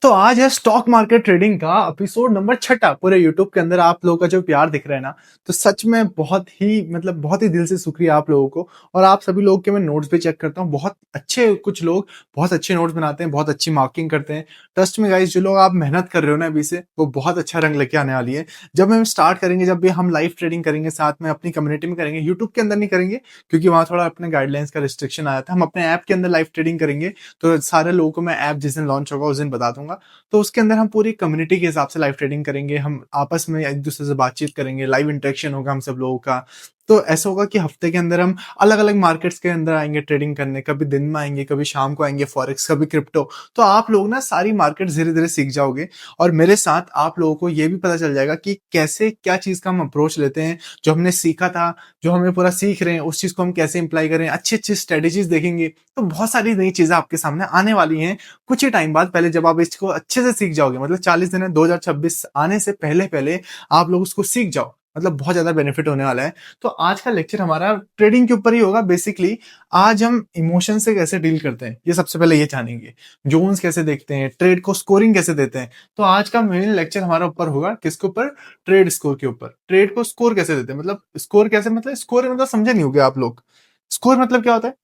तो आज है स्टॉक मार्केट ट्रेडिंग का एपिसोड नंबर 6 पूरे यूट्यूब के अंदर। आप लोगों का जो प्यार दिख रहा है ना, तो सच में बहुत ही दिल से शुक्रिया आप लोगों को। और आप सभी लोग के मैं नोट्स भी चेक करता हूँ, बहुत अच्छे कुछ लोग बहुत अच्छे नोट्स बनाते हैं, बहुत अच्छी मार्किंग करते हैं। ट्रस्ट में गाइस, जो लोग आप मेहनत कर रहे हो ना अभी से, वो बहुत अच्छा रंग लेके आने वाली है। जब हम स्टार्ट करेंगे, जब भी हम लाइव ट्रेडिंग करेंगे साथ में अपनी कम्युनिटी में करेंगे, यूट्यूब के अंदर नहीं करेंगे क्योंकि वहाँ थोड़ा अपने गाइडलाइंस का रिस्ट्रिक्शन आया था। हम अपने ऐप के अंदर लाइव ट्रेडिंग करेंगे, तो सारे लोगों को मैं ऐप जिस दिन लॉन्च होगा उस दिन बता दूंगा। तो उसके अंदर हम पूरी कम्युनिटी के हिसाब से लाइव ट्रेडिंग करेंगे, हम आपस में एक दूसरे से बातचीत करेंगे, लाइव इंटरेक्शन होगा हम सब लोगों का। तो ऐसा होगा कि हफ्ते के अंदर हम अलग अलग मार्केट्स के अंदर आएंगे ट्रेडिंग करने, कभी दिन में आएंगे, कभी शाम को आएंगे फॉरेक्स, कभी क्रिप्टो। तो आप लोग ना सारी मार्केट धीरे धीरे सीख जाओगे, और मेरे साथ आप लोगों को ये भी पता चल जाएगा कि कैसे क्या चीज का हम अप्रोच लेते हैं। जो हमने सीखा था, जो हमें पूरा सीख रहे हैं, उस चीज को हम कैसे इंप्लाई करें, अच्छी अच्छी स्ट्रेटेजीज देखेंगे। तो बहुत सारी नई चीजें आपके सामने आने वाली हैं कुछ ही टाइम बाद। पहले जब आप इसको अच्छे से सीख जाओगे, मतलब 40 दिन है 2026 आने से पहले पहले आप लोग उसको सीख जाओ, मतलब बहुत ज्यादा बेनिफिट होने वाला है। तो आज का लेक्चर हमारा ट्रेडिंग के ऊपर ही होगा बेसिकली। आज हम इमोशन से कैसे डील करते हैं, ये सबसे पहले ये जानेंगे। जोन्स कैसे देखते हैं, ट्रेड को स्कोरिंग कैसे देते हैं। तो आज का मेन लेक्चर हमारा ऊपर होगा किसके ऊपर? ट्रेड स्कोर के ऊपर। ट्रेड को स्कोर कैसे देते हैं, मतलब स्कोर कैसे, मतलब स्कोर मतलब समझे नहीं होगे आप लोग। स्कोर मतलब क्या होता है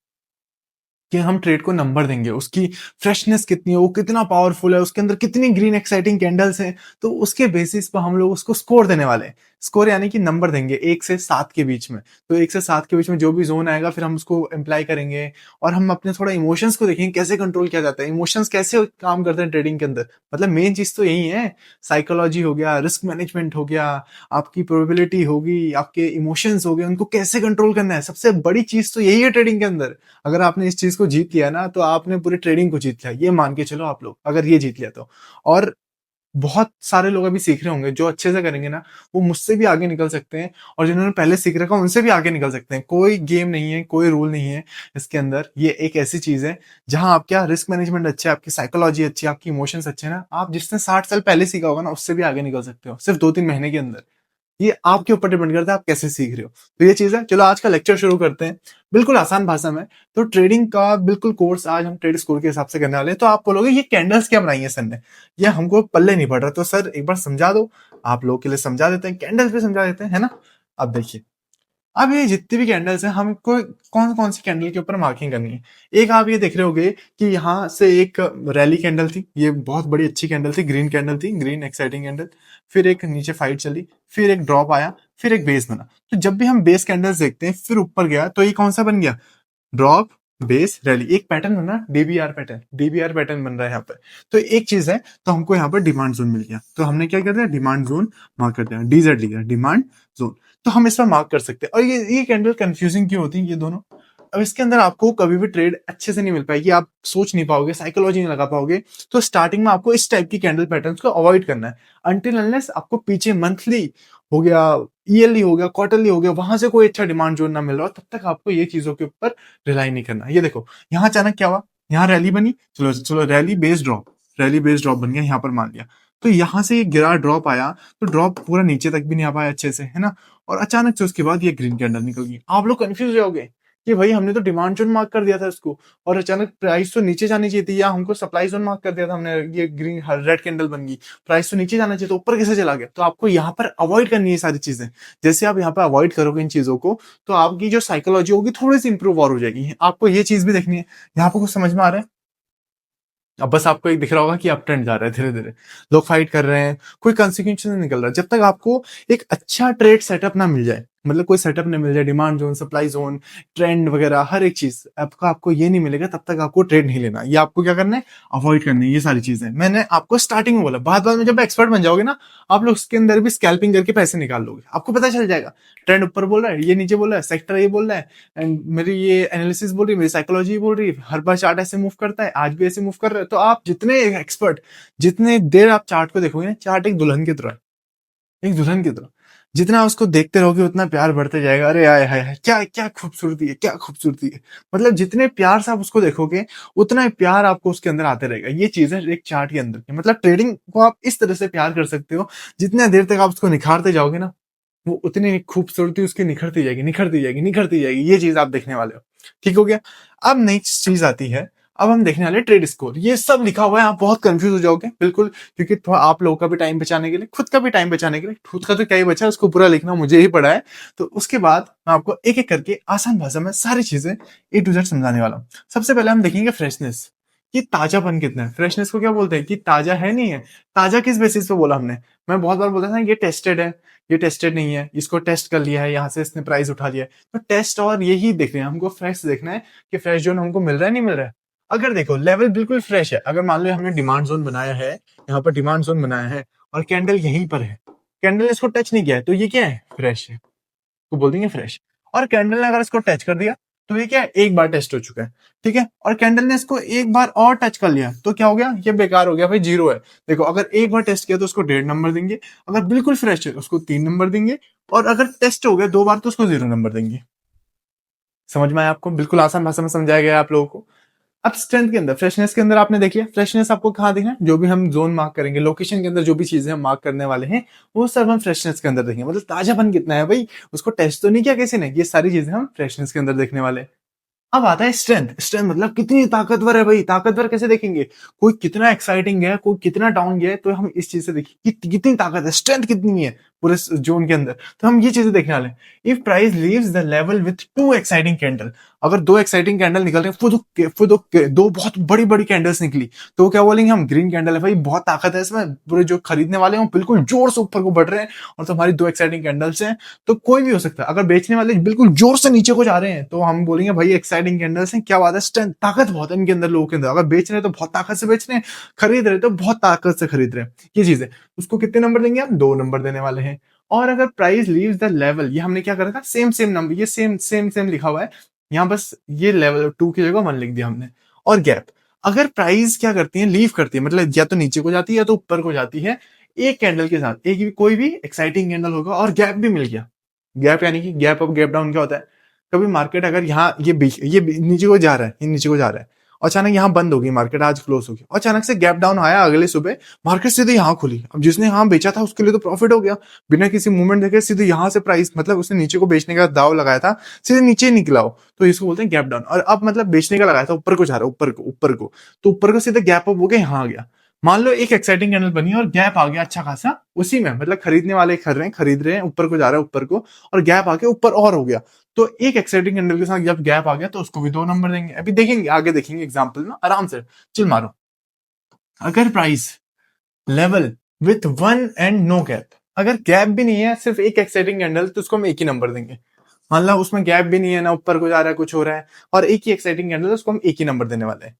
कि हम ट्रेड को नंबर देंगे, उसकी फ्रेशनेस कितनी है, वो कितना पावरफुल है, उसके अंदर कितनी ग्रीन एक्साइटिंग कैंडल्स हैं। तो उसके बेसिस पर हम लोग उसको स्कोर देने वाले हैं। स्कोर यानी कि नंबर देंगे 1 से 7 के बीच में। तो 1 से 7 के बीच में जो भी जोन आएगा, फिर हम उसको अप्लाई करेंगे। और हम अपने थोड़ा इमोशंस को देखेंगे कैसे कंट्रोल किया जाता है, इमोशंस कैसे काम करते हैं ट्रेडिंग के अंदर। मतलब मेन चीज तो यही है, साइकोलॉजी हो गया, रिस्क मैनेजमेंट हो गया, आपकी प्रोबेबिलिटी होगी, आपके इमोशंस हो गए, उनको कैसे कंट्रोल करना है। सबसे बड़ी चीज तो यही है ट्रेडिंग के अंदर। अगर आपने इस चीज को जीत लिया ना, तो आपने पूरी ट्रेडिंग को जीत लिया, ये मान के चलो आप लोग, अगर ये जीत लिया तो। और बहुत सारे लोग अभी सीख रहे होंगे, जो अच्छे से करेंगे ना, वो मुझसे भी आगे निकल सकते हैं। और जिन्होंने पहले सीख रखा उनसे भी आगे निकल सकते हैं। कोई गेम नहीं है, कोई रूल नहीं है इसके अंदर। ये एक ऐसी चीज है जहां आप क्या, रिस्क मैनेजमेंट अच्छे है, आपकी साइकोलॉजी अच्छी है, आपकी इमोशंस अच्छे हैं ना, आप जिसने 60 साल पहले सीखा होगा ना, उससे भी आगे निकल सकते हो सिर्फ 2-3 महीने के अंदर। ये आपके ऊपर डिपेंड करता है आप कैसे सीख रहे हो। तो ये चीज है। चलो आज का लेक्चर शुरू करते हैं बिल्कुल आसान भाषा में। तो ट्रेडिंग का बिल्कुल कोर्स आज हम ट्रेड स्कोर के हिसाब से करने वाले हैं। तो आप बोलोगे ये कैंडल्स क्या बनाई है सर ने, ये हमको पल्ले नहीं पड़ रहा। तो सर एक बार समझा दो, आप लोगों के लिए समझा देते हैं, कैंडल्स भी समझा देते हैं, है ना। अब देखिए, अब ये जितनी भी कैंडल्स हैं, हमको कौन कौन सी कैंडल के ऊपर मार्किंग करनी है। एक आप ये देख रहे होगे कि यहाँ से एक रैली कैंडल थी, ये बहुत बड़ी अच्छी कैंडल थी, ग्रीन कैंडल थी, ग्रीन एक्साइटिंग कैंडल। फिर एक नीचे फाइट चली, फिर एक ड्रॉप आया, फिर एक बेस बना। तो जब भी हम बेस कैंडल्स देखते हैं, फिर ऊपर गया, तो ये कौन सा बन गया? ड्रॉप, बेस, रैली, एक पैटर्न बना, डीबीआर पैटर्न, डीबीआर पैटर्न बन रहा है यहाँ पर। तो एक चीज है, तो हमको यहाँ पर डिमांड जोन मिल गया। तो हमने क्या कर दिया, डिमांड जोन मार्क कर दिया, डीजेड लिया, डिमांड जोन। तो हम इसमें मार्क कर सकते हैं। और ये कैंडल कंफ्यूजिंग क्यों होती है ये दोनों? अब इसके अंदर आपको कभी भी ट्रेड अच्छे से नहीं मिल पाएगी, आप सोच नहीं पाओगे, साइकोलॉजी नहीं लगा पाओगे। तो स्टार्टिंग में आपको इस टाइप की कैंडल पैटर्न्स को अवॉइड करना है, अनटिल अनलेस आपको पीछे मंथली हो गया, ईयरली हो गया, क्वार्टरली हो गया, वहां से कोई अच्छा डिमांड जोन ना मिल रहा हो, तब तक आपको ये चीजों के ऊपर रिलाई नहीं करना। ये देखो, यहाँ अचानक क्या हुआ, यहाँ रैली बनी, चलो चलो rally base drop, rally base drop बन गया यहाँ पर, मान लिया। तो यहाँ से ये गिरा, ड्रॉप आया, तो ड्रॉप पूरा नीचे तक भी नहीं आ पाया अच्छे से, है ना। और अचानक से उसके बाद ये ग्रीन कैंडल निकल गई। आप लोग कंफ्यूज हो जाओगे कि भाई हमने तो डिमांड जोन मार्क कर दिया था इसको, और अचानक प्राइस तो नीचे जानी चाहिए थी, या हमको सप्लाई जोन मार्क कर दिया था हमने, ये ग्रीन रेड कैंडल बन गई, प्राइस तो नीचे जाना चाहिए, तो ऊपर कैसे चला गया? तो आपको यहाँ पर अवॉइड करनी है सारी चीजें। जैसे आप यहाँ पर अवॉइड करोगे इन चीजों को, तो आपकी जो साइकोलॉजी होगी थोड़ी सी इंप्रूव और हो जाएगी। आपको ये चीज भी देखनी है। यहाँ पर कुछ समझ में आ रहा है? अब बस आपको एक दिख रहा होगा कि अप ट्रेंड जा रहा है धीरे धीरे, लोग फाइट कर रहे हैं, कोई कंसिक्वेंस नहीं निकल रहा। जब तक आपको एक अच्छा ट्रेड सेटअप ना मिल जाए, मतलब कोई सेटअप नहीं मिल जाए, demand zone, supply zone, trend वगैरह हर एक चीज आपको ये नहीं मिलेगा, तब तक आपको ट्रेड नहीं लेना। ये आपको क्या करना है, अवॉइड करनी है ये सारी चीजें। मैंने आपको स्टार्टिंग में बोला, बाद बाद में जब एक्सपर्ट बन जाओगे ना, आप लोग उसके अंदर भी स्कैल्पिंग करके पैसे निकाल लोगे, आपको पता चल जाएगा ट्रेंड ऊपर बोल रहा है, ये नीचे बोल रहा है, सेक्टर ये बोल रहा है, एंड मेरी ये एनालिसिस बोल रही है, मेरी साइकोलॉजी बोल रही है, हर बार चार्ट ऐसे मूव करता है, आज भी ऐसे मूव कर रहे हैं। तो आप जितने एक्सपर्ट, जितने देर आप चार्ट को देखोगे ना, चार्ट एक दुल्हन की तरह है, एक दुल्हन की तरह। जितना उसको देखते रहोगे उतना प्यार बढ़ते जाएगा। अरे आय हाय हाय, क्या क्या खूबसूरती है, क्या खूबसूरती है। मतलब जितने प्यार से आप उसको देखोगे, उतना ही प्यार आपको उसके अंदर आते रहेगा। ये चीज है एक चार्ट के अंदर की। मतलब ट्रेडिंग को आप इस तरह से प्यार कर सकते हो, जितने देर तक आप उसको निखारते जाओगे ना, वो उतनी खूबसूरती उसकी निखरती जाएगी, निखरती जाएगी, निखरती जाएगी। ये चीज आप देखने वाले हो। ठीक हो गया। अब नेक्स्ट चीज आती है, अब हम देखने वाले ट्रेड स्कोर। ये सब लिखा हुआ है, आप बहुत कंफ्यूज हो जाओगे बिल्कुल, क्योंकि थोड़ा आप लोगों का भी टाइम बचाने के लिए, खुद का भी टाइम बचाने के लिए, खुद का तो क्या ही बचा, उसको पूरा लिखना मुझे ही पड़ा है। तो उसके बाद मैं आपको एक एक करके आसान भाषा में सारी चीजें ए टू जेड समझाने वाला हूँ। सबसे पहले हम देखेंगे फ्रेशनेस, कि ताजापन कितना है। फ्रेशनेस को क्या बोलते हैं, कि ताजा है नहीं है। ताजा किस बेसिस पे बोला हमने, मैं बहुत बार बोलता था ये टेस्टेड है, ये टेस्टेड नहीं है, इसको टेस्ट कर लिया है, यहाँ से इसने प्राइस उठा लिया है। तो टेस्ट और यही देख रहे हैं हमको, फ्रेश देखना है कि फ्रेश जोन हमको मिल रहा है नहीं मिल रहा है। अगर देखो लेवल बिल्कुल फ्रेश है, अगर मान लो हमने डिमांड जोन बनाया है, यहाँ पर डिमांड जोन बनाया है और कैंडल यहीं पर है, कैंडल इसको टच नहीं किया है, तो ये क्या है, फ्रेश है, तो बोल देंगे फ्रेश। और कैंडल ने अगर इसको टच कर दिया तो ये क्या है, एक बार टेस्ट हो चुका है, ठीक है। और कैंडल ने इसको एक बार और टच कर लिया तो क्या हो गया, ये बेकार हो गया भाई, जीरो है। देखो अगर एक बार टेस्ट किया तो उसको 1.5 नंबर देंगे, अगर बिल्कुल फ्रेश है तो उसको 3 नंबर देंगे, और अगर टेस्ट हो गया 2 बार तो उसको 0 नंबर देंगे। समझ में आया आपको, बिल्कुल आसान भाषा में समझाया गया आप लोगों को। अब स्ट्रेंथ के अंदर, फ्रेशनेस के अंदर आपने देख लिया, फ्रेशनेस आपको कहाँ देखना है, जो भी हम जोन मार्क करेंगे, लोकेशन के अंदर जो भी चीजें हम मार्क करने वाले हैं, वो सब हम फ्रेशनेस के अंदर देखेंगे। मतलब ताजापन कितना है भाई, उसको टेस्ट तो नहीं किया किसी ने, ये सारी चीजें हम फ्रेशनेस के अंदर देखने वाले हैं। अब आता है स्ट्रेंथ। स्ट्रेंथ मतलब कितनी ताकतवर है भाई, ताकतवर कैसे देखेंगे, कोई कितना एक्साइटिंग है, कोई कितना डाउन गया है, तो हम इस चीज से देखिए कितनी ताकत है, स्ट्रेंथ कितनी है पूरे जोन के अंदर, तो हम ये चीजें देखने वाले हैं। If price leaves the level with to exciting candle, अगर दो एक्साइटिंग कैंडल निकल रहे हैं, दो बहुत बड़ी बड़ी कैंडल्स निकली, तो क्या बोलेंगे हम, ग्रीन कैंडल है भाई, बहुत ताकत है इसमें, पूरे जो खरीदने वाले हैं बिल्कुल जोर से ऊपर को बढ़ रहे हैं, और तुम्हारी दो एक्साइटिंग कैंडल्स हैं, तो कोई भी हो सकता है। अगर बेचने वाले बिल्कुल जोर से नीचे को जा रहे हैं, तो हम बोलेंगे भाई एक्साइटिंग कैंडल्स हैं, क्या बात है, स्ट्रेंथ, ताकत बहुत है इनके अंदर, लोगों के अंदर। अगर बेच रहे हैं तो बहुत ताकत से बेच रहे हैं, खरीद रहे तो बहुत ताकत से खरीद रहे हैं, ये चीज है। उसको कितने नंबर देंगे, हम 2 नंबर देने वाले हैं। और अगर प्राइस लीव्स द लेवल, ये हमने क्या करा था, सेम सेम नंबर, ये सेम सेम सेम लिखा हुआ है यहाँ, बस ये लेवल 2 की जगह 1 लिख दिया हमने। और गैप, अगर प्राइस क्या करती है, लीव करती है, मतलब या तो नीचे को जाती है या तो ऊपर को जाती है, एक कैंडल के साथ, एक भी कोई भी एक्साइटिंग कैंडल होगा और गैप भी मिल गया। गैप यानी कि गैप अप गैप डाउन क्या होता है, कभी मार्केट अगर यहाँ नीचे को जा रहा है, ये नीचे को जा रहा है, अचानक यहाँ बंद होगी मार्केट, आज क्लोज होगी, अचानक से गैप डाउन आया, अगले सुबह मार्केट सीधे यहाँ खुली, अब जिसने यहाँ बेचा था उसके लिए तो प्रॉफिट हो गया, बिना किसी मूवमेंट देखे सीधे यहाँ से प्राइस, मतलब उसने नीचे को बेचने का दाव लगाया था, सीधे नीचे ही निकला हो, तो इसको बोलते हैं गैप डाउन। और अब मतलब बेचने का लगाया था, ऊपर को जा रहा है, ऊपर को तो ऊपर को सीधे गैप अप हो गया, यहाँ आ गया। मान लो एक एक्साइटिंग कैंडल बनी और गैप आ गया अच्छा खासा उसी में, मतलब खरीदने वाले खरीद रहे हैं, ऊपर को जा रहा है ऊपर को, और गैप आके ऊपर और हो गया, तो एक एक्साइटिंग कैंडल के साथ जब गैप आ गया तो उसको भी 2 नंबर देंगे। अभी देखेंगे, आगे देखेंगे एग्जाम्पल में आराम से, चिल मारो। अगर price level with 1 and no gap, अगर गैप भी नहीं है, सिर्फ एक एक्साइटिंग कैंडल, तो उसको हम एक ही नंबर देंगे। मान लो उसमें गैप भी नहीं है, ना ऊपर को जा रहा है, कुछ हो रहा है, और एक ही एक्साइटिंग कैंडल, उसको हम एक ही नंबर देने वाले हैं।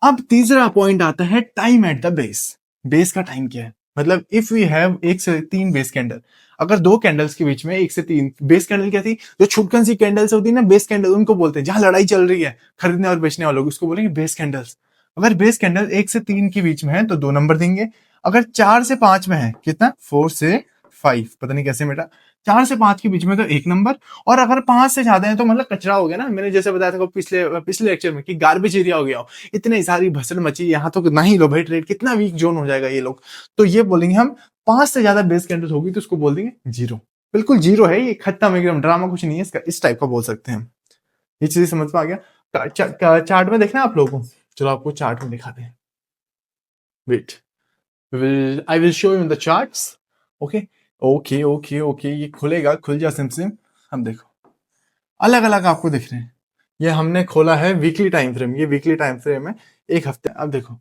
अब तीसरा पॉइंट आता है time at the base. Base का टाइम क्या है, मतलब इफ वी हैव 1 से 3 बेस कैंडल, अगर दो कैंडल्स के बीच में 1 से 3 बेस कैंडल, क्या थी, जो छुटकन सी कैंडल्स होती है ना, बेस कैंडल उनको बोलते हैं, जहां लड़ाई चल रही है खरीदने और बेचने वालों की, उसको बोलेंगे बेस कैंडल्स। अगर बेस कैंडल 1 से 3 के बीच में है तो 2 नंबर देंगे, अगर 4 से 5 में है, कितना, 4 से 5, पता नहीं कैसे बेटा, 4 से 5 के बीच में तो 1 नंबर, और अगर 5 से ज्यादा है तो मतलब कचरा हो गया ना, मैंने जैसे बताया था पिछले पिछले लेक्चर में कि गार्बेज एरिया हो गया हो, इतनी सारी भसड़ मची, यहाँ तो ना ही लो भाई ट्रेड, कितना वीक जोन हो जाएगा ये लोग। तो ये बोलेंगे हम, 5 से ज्यादा बेस कैंडल होगी तो उसको बोल देंगे जीरो, बिल्कुल जीरो है ये, खत्म, एकदम ड्रामा कुछ नहीं है इसका, इस टाइप का बोल सकते हैं हम। ये चीज समझ में आ गया। चार्ट में देखना है आप लोगों को, चलो आपको चार्ट में दिखाते हैं, wait, I will show you the charts. Okay okay okay okay, ये खुलेगा, खुल जा सिम सिम। हम देखो अलग अलग आपको दिख रहे हैं, ये हमने खोला है वीकली टाइम फ्रेम, ये वीकली टाइम फ्रेम है, एक हफ्ते। अब देखो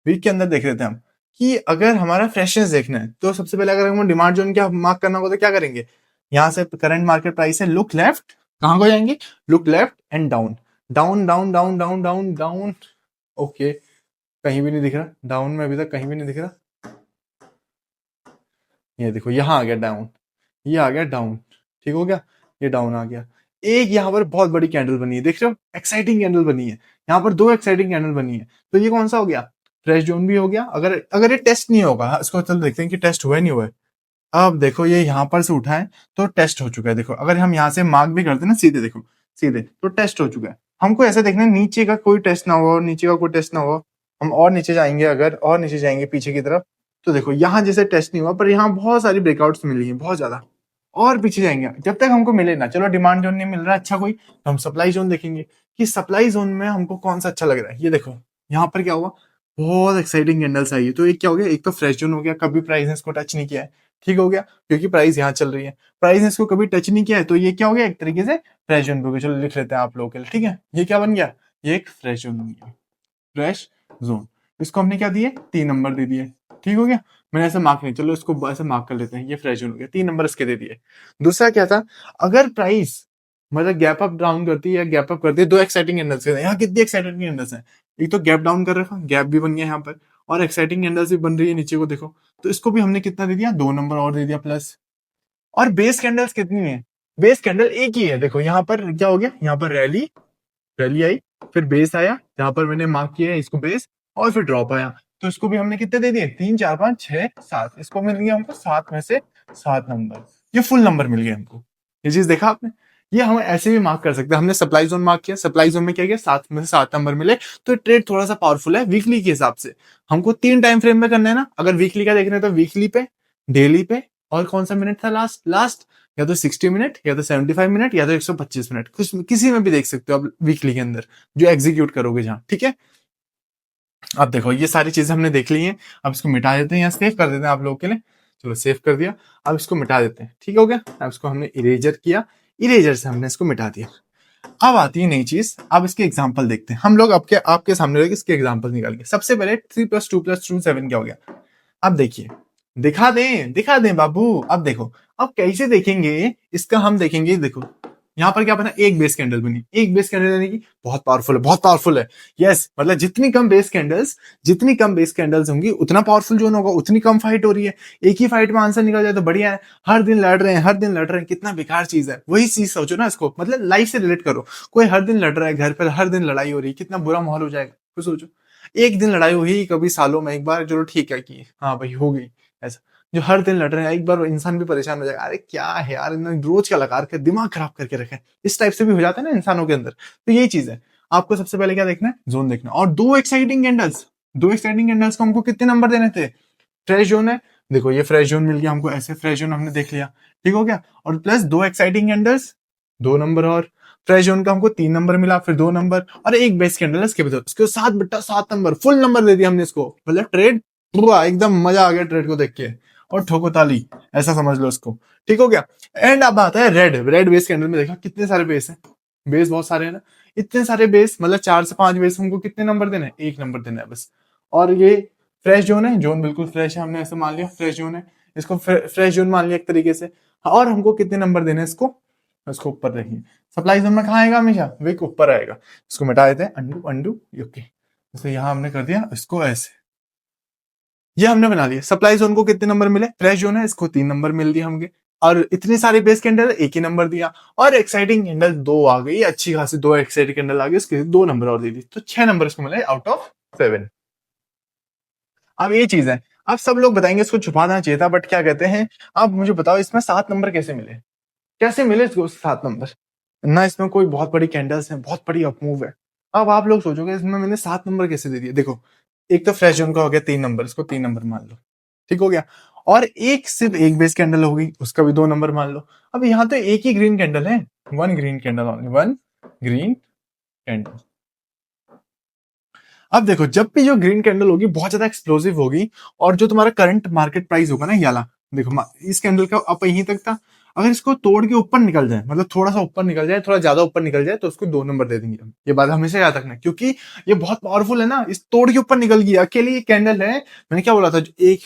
वीक के अंदर देख रहे थे हम, कि अगर हमारा फ्रेशनेस देखना है तो सबसे पहले अगर हमें डिमांड जोन क्या मार्क करना होगा तो क्या करेंगे, यहाँ से करंट मार्केट प्राइस है, लुक लेफ्ट, कहाँ को जाएंगे, look left and down, down down down down down down. Okay, कहीं भी नहीं दिख रहा, डाउन में अभी तक कहीं भी नहीं दिख रहा, ये देखो यहाँ आ गया डाउन, ये आ गया डाउन, ठीक हो गया, ये डाउन आ गया। एक यहाँ पर बहुत बड़ी कैंडल बनी है, देख रहे हो, एक्साइटिंग कैंडल बनी है, यहाँ पर 2 एक्साइटिंग कैंडल बनी है, तो ये कौन सा हो गया, फ्रेश जोन भी हो गया। अगर अगर ये टेस्ट नहीं होगा, इसको चलो देखते हैं कि टेस्ट हुआ नहीं हुआ है। अब देखो ये यहाँ पर से उठा है तो टेस्ट हो चुका है, देखो अगर हम यहाँ से मार्क भी करते हैं ना सीधे, देखो सीधे, तो टेस्ट हो चुका है। हमको ऐसा देखना है नीचे का कोई टेस्ट ना हो, नीचे का कोई टेस्ट ना हो, हम और नीचे जाएंगे, अगर और नीचे जाएंगे पीछे की तरफ, तो देखो यहाँ जैसे टेस्ट नहीं हुआ, पर यहाँ बहुत सारी ब्रेकआउट्स मिली है, बहुत ज्यादा, और पीछे जाएंगे जब तक हमको मिले ना, चलो डिमांड जोन नहीं मिल रहा अच्छा कोई, तो हम सप्लाई जोन देखेंगे कि सप्लाई जोन में हमको कौन सा अच्छा लग रहा है। ये देखो यहाँ पर क्या हुआ, बहुत एक्साइटिंग कैंडल्स आई है। तो एक क्या हो गया, एक तो फ्रेश जोन हो गया, कभी प्राइस ने इसको टच नहीं किया है, ठीक हो गया, क्योंकि प्राइस यहाँ चल रही है, प्राइस ने इसको कभी टच नहीं किया है, तो ये क्या हो गया, एक तरीके से फ्रेश जोन हो गया। चलो लिख लेते हैं आप लोगों के लिए, ठीक है। ये क्या बन गया, ये एक फ्रेश जोन बन गया, फ्रेश जोन। इसको हमने क्या दिए, 3 नंबर दे दिए, ठीक हो गया। मैंने ऐसे मार्क नहीं, चलो इसको ऐसे मार्क कर लेते हैं, ये फ्रेश जोन हो गया, 3 नंबर इसके दे दिए। दूसरा क्या था, अगर प्राइस मतलब गैप अप डाउन करती है या गैप अप करती है, दो एक्साइटिंग कैंडल्स हैं, यहाँ कितनी एक्साइटिंग कैंडल्स हैं, एक तो गैप डाउन कर रखा, गैप भी बन गया यहाँ पर, और एक्साइटिंग कैंडल्स भी बन रही है नीचे को देखो, तो इसको भी हमने कितना दे दिया, 2 नंबर और दे दिया प्लस। और बेस कैंडल्स कितनी है, बेस कैंडल एक ही है, देखो यहाँ पर क्या हो गया, यहाँ पर रैली, रैली आई, फिर बेस आया, जहां पर मैंने मार्क किया है इसको बेस, और फिर ड्रॉप आया, तो इसको भी हमने कितने दे दिए, 3 4 5 6 7, इसको मिल गया हमको 7 में से 7 नंबर, ये फुल नंबर मिल गया हमको। ये चीज देखा आपने, ये हम ऐसे भी मार्क कर सकते हैं। हमने सप्लाई जोन मार्क किया, सप्लाई जोन में क्या किया, 7 में से 7 नंबर मिले, तो ट्रेड थोड़ा सा पावरफुल है वीकली के हिसाब से। हमको 3 टाइम फ्रेम में करना है ना, अगर वीकली का देख रहे हैं तो वीकली पे, डेली पे, और कौन सा मिनट था लास्ट लास्ट, या तो 60 मिनट, या तो 75 मिनट, या तो 125 मिनट, कुछ किसी में भी देख सकते हो आप वीकली के अंदर जो एग्जीक्यूट करोगे जहां, ठीक है। अब देखो ये सारी चीजें हमने देख ली हैं, अब इसको मिटा देते हैं या सेव कर देते हैं आप लोगों के लिए। चलो सेव कर दिया, अब इसको मिटा देते हैं, ठीक हो गया। अब इसको हमने इरेजर किया, इरेजर से हमने इसको मिटा दिया। अब आती है नई चीज, अब इसके एग्जाम्पल देखते हैं हम लोग, आपके आपके सामने रखे इसके एग्जाम्पल निकाल के। सबसे पहले 3+2+2 7 क्या हो गया, अब देखिए, दिखा दें बाबू। अब देखो, अब कैसे देखेंगे इसका, हम देखेंगे, देखो यहाँ पर क्या बना, एक बेस कैंडल बनी, एक बेस कैंडल यानी कि बहुत पावरफुल है, बहुत पावरफुल है। यस, मतलब जितनी कम बेस कैंडल्स होंगी उतना पावरफुल जोन होगा, उतनी कम फाइट हो रही है। एक ही फाइट में आंसर निकल जाए तो बढ़िया है, हर दिन लड़ रहे हैं, हर दिन लड़ रहे हैं, कितना बेकार चीज है। वही चीज सोचो ना, इसको मतलब लाइफ से रिलेट करो। कोई हर दिन लड़ रहा है घर पर, हर दिन लड़ाई हो रही है, कितना बुरा माहौल हो जाएगा, कुछ सोचो। एक दिन लड़ाई हुई कभी सालों में एक बार, चलो ठीक है कि हाँ भाई हो गई, ऐसा। जो हर दिन लड़ रहे हैं, एक बार इंसान भी परेशान हो जाएगा, अरे क्या है यार, इन्होंने रोज का लगा के दिमाग खराब करके रखे हैं। इस टाइप से भी हो जाता है ना इंसानों के अंदर। तो यही चीज है, आपको सबसे पहले क्या देखना है, जोन देखना। और दो एक्साइटिंग कैंडल्स को हमको कितने नंबर देने थे, फ्रेश जोन है, देखो ये फ्रेश जोन मिल गया हमको, ऐसे फ्रेश जोन हमने देख लिया, ठीक हो गया। और प्लस दो एक्साइटिंग कैंडल्स, 2 नंबर, और फ्रेश जोन का हमको 3 नंबर मिला, फिर 2 नंबर, और एक बेस कैंडल है इसके भीतर, उसके 7/7 नंबर, फुल नंबर दे दिया हमने इसको। मतलब ट्रेड हुआ, एकदम मजा आ गया ट्रेड को देख के, और ठोको ताली, ऐसा समझ लो इसको, ठीक हो गया। एंड अब आता है रेड बेस कैंडल में, देखा कितने सारे बेस हैं, बेस बहुत सारे हैं ना, इतने सारे बेस, मतलब 4 से 5 बेस, हमको कितने नंबर देने हैं, 1 नंबर देना है बस। और ये फ्रेश जोन है, जोन बिल्कुल फ्रेश है, हमने ऐसे मान लिया फ्रेश जोन है, इसको फ्रेश जोन मान लिया एक तरीके से। और हमको कितने नंबर देने हैं इसको, इसको ऊपर रखिए। सप्लाई जोन में कहाँ आएगा हमेशा, वे ऊपर आएगा। इसको मिटा देते हैं, अंडू अंडू, ओके। जैसे यहाँ हमने कर दिया इसको ऐसे, ये हमने बना लिया। सप्लाई जोन को कितने नंबर मिले, फ्रेश जोन है इसको 3 नंबर मिल दिया हमके, और इतने सारे बेस कैंडल एक ही नंबर दिया, और एक्साइटिंग कैंडल 2 आ गई, अच्छी खासी 2 एक्साइटिंग कैंडल आ गई, इसके 2 नंबर और दे दी, तो 6 नंबर इसको मिले आउट ऑफ 7। अब ये चीज है, अब सब लोग बताएंगे इसको छुपाना चाहिए था, बट क्या कहते हैं, अब मुझे बताओ इसमें 7 नंबर कैसे मिले, कैसे मिले इसको 7 नंबर, ना इसमें कोई बहुत बड़ी कैंडल्स है, बहुत बड़ी अपमूव है। अब आप लोग सोचोगे इसमें मैंने 7 नंबर कैसे दे दिए, देखो एक तो फ्रेश जोन का हो गया 3 नंबर, इसको 3 नंबर मान लो, ठीक हो गया। और एक सिर्फ एक बेस कैंडल होगी, उसका भी 2 नंबर मान लो। अब यहाँ तो एक ही ग्रीन कैंडल है, one green candle only, one green candle. अब देखो जब भी जो ग्रीन कैंडल होगी बहुत ज्यादा एक्सप्लोसिव होगी, और जो तुम्हारा करंट मार्केट प्राइस होगा ना ये वाला, देखो इस कैंडल का अप यहीं तक था, अगर इसको तोड़ के ऊपर निकल जाए, मतलब थोड़ा सा ऊपर निकल जाए, थोड़ा ज्यादा ऊपर निकल जाए, तो उसको 2 नंबर दे देंगे हम। ये बात हमेशा याद रखना, क्योंकि ये बहुत पावरफुल है ना, इस तोड़ के ऊपर निकल गया, अकेले ये कैंडल है। मैंने क्या बोला था, एक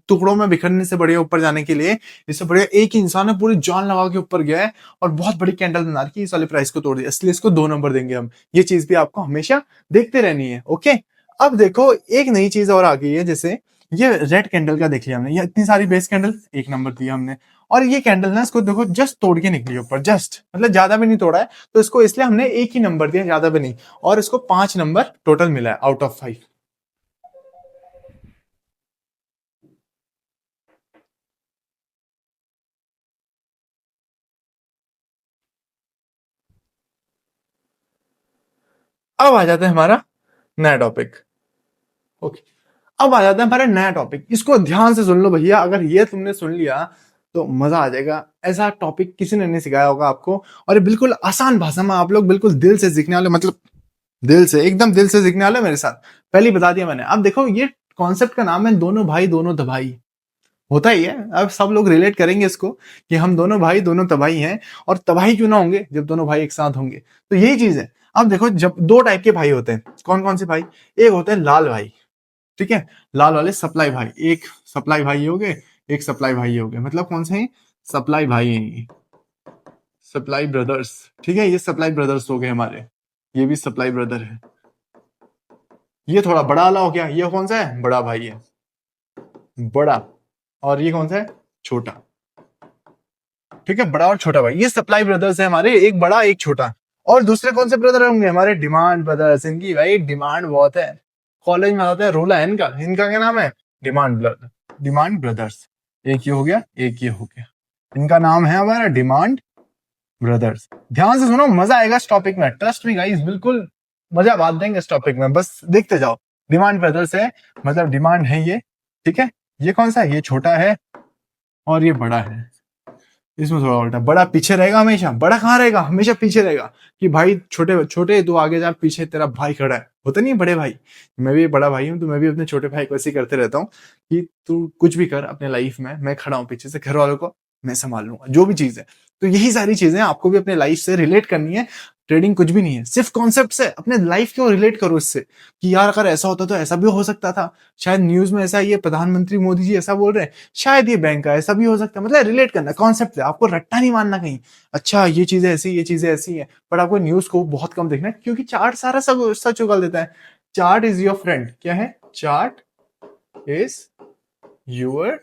टुकड़ों में बिखरने से बढ़िया ऊपर जाने के लिए, इससे बढ़िया एक ही इंसान है पूरी जान लगा के ऊपर गया है, और बहुत बड़ी कैंडल बना रखी, इस वाले प्राइस को तोड़ दिया, इसलिए इसको 2 नंबर देंगे हम। ये चीज भी आपको हमेशा देखते रहनी है, ओके। अब देखो एक नई चीज और आ गई है, जैसे ये रेड कैंडल का देख लिया हमने, ये इतनी सारी बेस कैंडल 1 नंबर दिया हमने, और ये कैंडल ना इसको देखो जस्ट तोड़ के निकली ऊपर, जस्ट मतलब ज्यादा भी नहीं तोड़ा है, तो इसको इसलिए हमने एक ही नंबर दिया, ज्यादा भी नहीं, और इसको 5 नंबर टोटल मिला है आउट ऑफ 5। अब आ जाता है हमारा नया टॉपिक, ओके। अब आ जाता है हमारा नया टॉपिक, इसको ध्यान से सुन लो भैया, अगर ये तुमने सुन लिया तो मजा आ जाएगा। ऐसा टॉपिक किसी ने नहीं सिखाया होगा आपको, और ये बिल्कुल आसान भाषा में आप लोग बिल्कुल दिल से सीखने वाले, मतलब दिल से, एकदम दिल से सीखने वाले मेरे साथ। पहले ही बता दिया मैंने। अब देखो, ये कॉन्सेप्ट का नाम है दोनों भाई दोनों दवाई। होता ही है, अब सब लोग रिलेट करेंगे इसको कि हम दोनों भाई दोनों तबाही हैं, और तबाही क्यों ना होंगे जब दोनों भाई एक साथ होंगे। तो यही चीज है। अब देखो, जब दो टाइप के भाई होते हैं, कौन कौन से भाई? एक होते हैं लाल भाई, ठीक है, लाल वाले सप्लाई भाई। एक सप्लाई भाई हो गए, एक सप्लाई भाई हो गए, मतलब कौन से हैं? सप्लाई भाई हैं ये, सप्लाई ब्रदर्स। ठीक है, ये सप्लाई ब्रदर्स हो गए हमारे। ये भी सप्लाई ब्रदर है। ये थोड़ा बड़ा वाला हो गया, ये कौन सा है? बड़ा भाई है, बड़ा। और ये कौन सा है? छोटा। ठीक है, बड़ा और छोटा भाई, ये सप्लाई ब्रदर्स है हमारे, एक बड़ा एक छोटा। और दूसरे कौन से ब्रदर होंगे? हमारे डिमांड ब्रदर्स। इनकी भाई डिमांड बहुत है, कॉलेज में आता है रोला है इनका। इनका क्या नाम है? Demand brother, demand brothers. एक ये हो गया, एक ये हो गया। इनका नाम है हमारा डिमांड ब्रदर्स। ध्यान से सुनो, मजा आएगा इस टॉपिक में, ट्रस्ट मी गाइस, बिल्कुल मजा बात देंगे इस टॉपिक में, बस देखते जाओ। डिमांड ब्रदर्स है, मतलब डिमांड है ये, ठीक है। ये कौन सा है? ये छोटा है, और ये बड़ा है। इसमें थोड़ा उल्टा, बड़ा पीछे रहेगा हमेशा। बड़ा कहाँ रहेगा? हमेशा पीछे रहेगा, कि भाई छोटे छोटे तू आगे जा, पीछे तेरा भाई खड़ा है। होता नहीं है बड़े भाई? मैं भी बड़ा भाई हूँ, तो मैं भी अपने छोटे भाई को ऐसे ही करते रहता हूँ कि तू कुछ भी कर अपने लाइफ में, मैं खड़ा हूँ पीछे से, घर वालों को मैं संभाल लूंगा, जो भी चीज है। तो यही सारी चीजें आपको भी अपने लाइफ से रिलेट करनी है। ट्रेडिंग कुछ भी नहीं है, सिर्फ कॉन्सेप्ट है, अपने लाइफ को रिलेट करो इससे, कि यार अगर ऐसा होता तो ऐसा भी हो सकता था। शायद न्यूज में ऐसा, ये प्रधानमंत्री मोदी जी ऐसा बोल रहे हैं, शायद ये बैंक का ऐसा भी हो सकता है। मतलब रिलेट करना, कॉन्सेप्ट है, आपको रट्टा नहीं मानना कहीं। अच्छा ये चीजें ऐसी, ये चीजें ऐसी है, पर आपको न्यूज को बहुत कम देखना है, क्योंकि चार्ट सारा सब सच उगल देता है। Chart is your friend. क्या है? Chart is your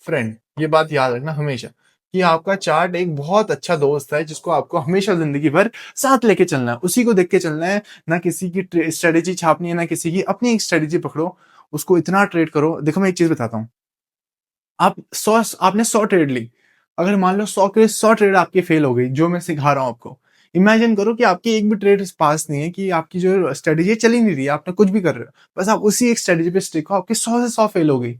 friend. ये बात याद रखना हमेशा, कि आपका चार्ट एक बहुत अच्छा दोस्त है, जिसको आपको हमेशा जिंदगी भर साथ लेके चलना है, उसी को देख के चलना है। ना किसी की स्ट्रेटेजी छापनी है, ना किसी की, अपनी एक स्ट्रेटेजी पकड़ो, उसको इतना ट्रेड करो। देखो मैं एक चीज बताता हूँ, आप 100, आपने 100 ट्रेड ली, अगर मान लो 100 के 100 ट्रेड आपकी फेल हो गई, जो मैं सिखा रहा हूँ आपको, इमेजिन करो कि आपकी एक भी ट्रेड पास नहीं है, कि आपकी जो स्ट्रेटेजी चल ही नहीं रही है, आपने कुछ भी कर रहे हो, बस आप उसी एक स्ट्रेटेजी पे स्टिक हो, आपकी 100 से 100 फेल हो गई।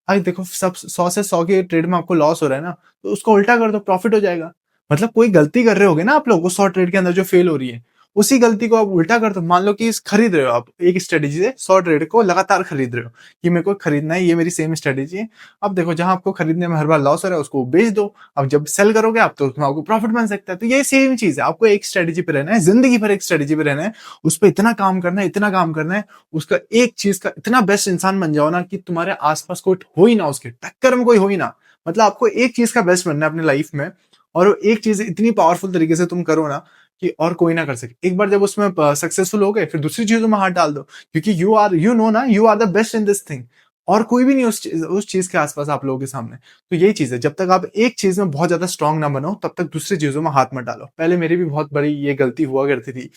अरे देखो, सब 100 से 100 के ट्रेड में आपको लॉस हो रहा है ना, तो उसको उल्टा कर दो, प्रॉफिट हो जाएगा। मतलब कोई गलती कर रहे होगे ना आप लोग, वो 100 ट्रेड के अंदर जो फेल हो रही है, उसी गलती को आप उल्टा कर दो। मान लो कि खरीद रहे हो आप एक स्ट्रेटेजी से 100 ट्रेड को लगातार खरीद रहे हो, कि मेरे को खरीदना है, ये मेरी सेम स्ट्रेटेजी है। अब देखो, जहां आपको खरीदने में हर बार लॉस हो रहा है, उसको बेच दो। अब जब सेल करोगे आप, तो उसमें आपको प्रॉफिट बन सकता है। तो ये सेम चीज है, आपको एक स्ट्रेटेजी पे रहना है, जिंदगी भर एक स्ट्रेटेजी पे रहना है, उस पर इतना काम करना है, इतना काम करना है, उसका एक चीज का इतना बेस्ट इंसान बन जाओ ना, कि तुम्हारे आसपास कोई हो ही ना, उसके टक्कर में कोई हो ही ना। मतलब आपको एक चीज का बेस्ट बनना है अपने लाइफ में, और वो एक चीज इतनी पावरफुल तरीके से तुम करो ना, कि और कोई ना कर सके। एक बार जब उसमें सक्सेसफुल हो गए, फिर दूसरी चीजों में हाथ डाल दो, क्योंकि यू आर, यू नो ना, you are the best in this thing, और कोई भी नहीं उस चीज के आसपास आप लोगों के सामने। तो यही चीज है, जब तक आप एक चीज में बहुत ज्यादा स्ट्रांग ना बनो, तब तक दूसरी चीजों में हाथ मत डालो। पहले मेरी भी बहुत बड़ी ये गलती हुआ करती थी,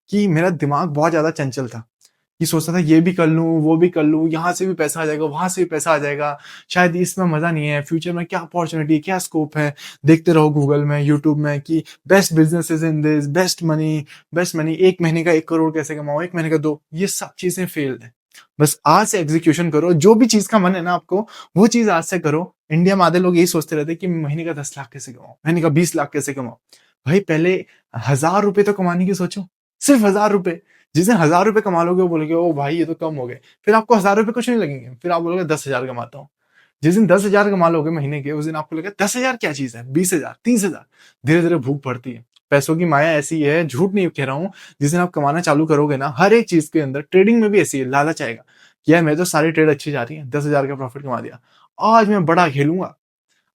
कि मेरा दिमाग बहुत ज्यादा चंचल था, कि सोचता था ये भी कर लूं, वो भी कर लूं, यहाँ से भी पैसा आ जाएगा, वहां से भी पैसा आ जाएगा, शायद इसमें मजा नहीं है, फ्यूचर में क्या अपॉर्चुनिटी, क्या स्कोप है। देखते रहो गूगल में, यूट्यूब में, कि best businesses in this, best money, best money, एक महीने का 1 करोड़ कैसे कमाओ, एक महीने का 2, ये सब चीजें फेल्ड है। बस आज से एग्जीक्यूशन करो, जो भी चीज का मन है ना आपको, वो चीज आज से करो। इंडिया में आधे लोग यही सोचते रहते हैं कि महीने का 10 लाख कैसे कमाओ, महीने का 20 लाख कैसे कमाओ। भाई पहले 1,000 रुपए तो कमाने की सोचो, सिर्फ 1,000 रुपए। जिस दिन 1,000 रुपए कमा लोगे, वो बोलोगे ओ भाई ये तो कम हो गए, फिर आपको 1,000 रुपए कुछ नहीं लगेंगे, फिर आप बोलोगे 10,000 कमाता हूँ। जिस दिन 10,000 कमा लोगे महीने के, उस दिन आपको लगेगा 10,000 क्या चीज है, 20,000, 30,000। धीरे धीरे भूख बढ़ती है, पैसों की माया ऐसी है, झूठ नहीं कह रहा हूँ। जिस दिन आप कमाना चालू करोगे ना, हर एक चीज के अंदर, ट्रेडिंग में भी ऐसी है, लालच आएगा कि यार मैं तो सारी ट्रेड अच्छी जा रही है, 10,000 का प्रॉफिट कमा दिया, आज मैं बड़ा खेलूंगा,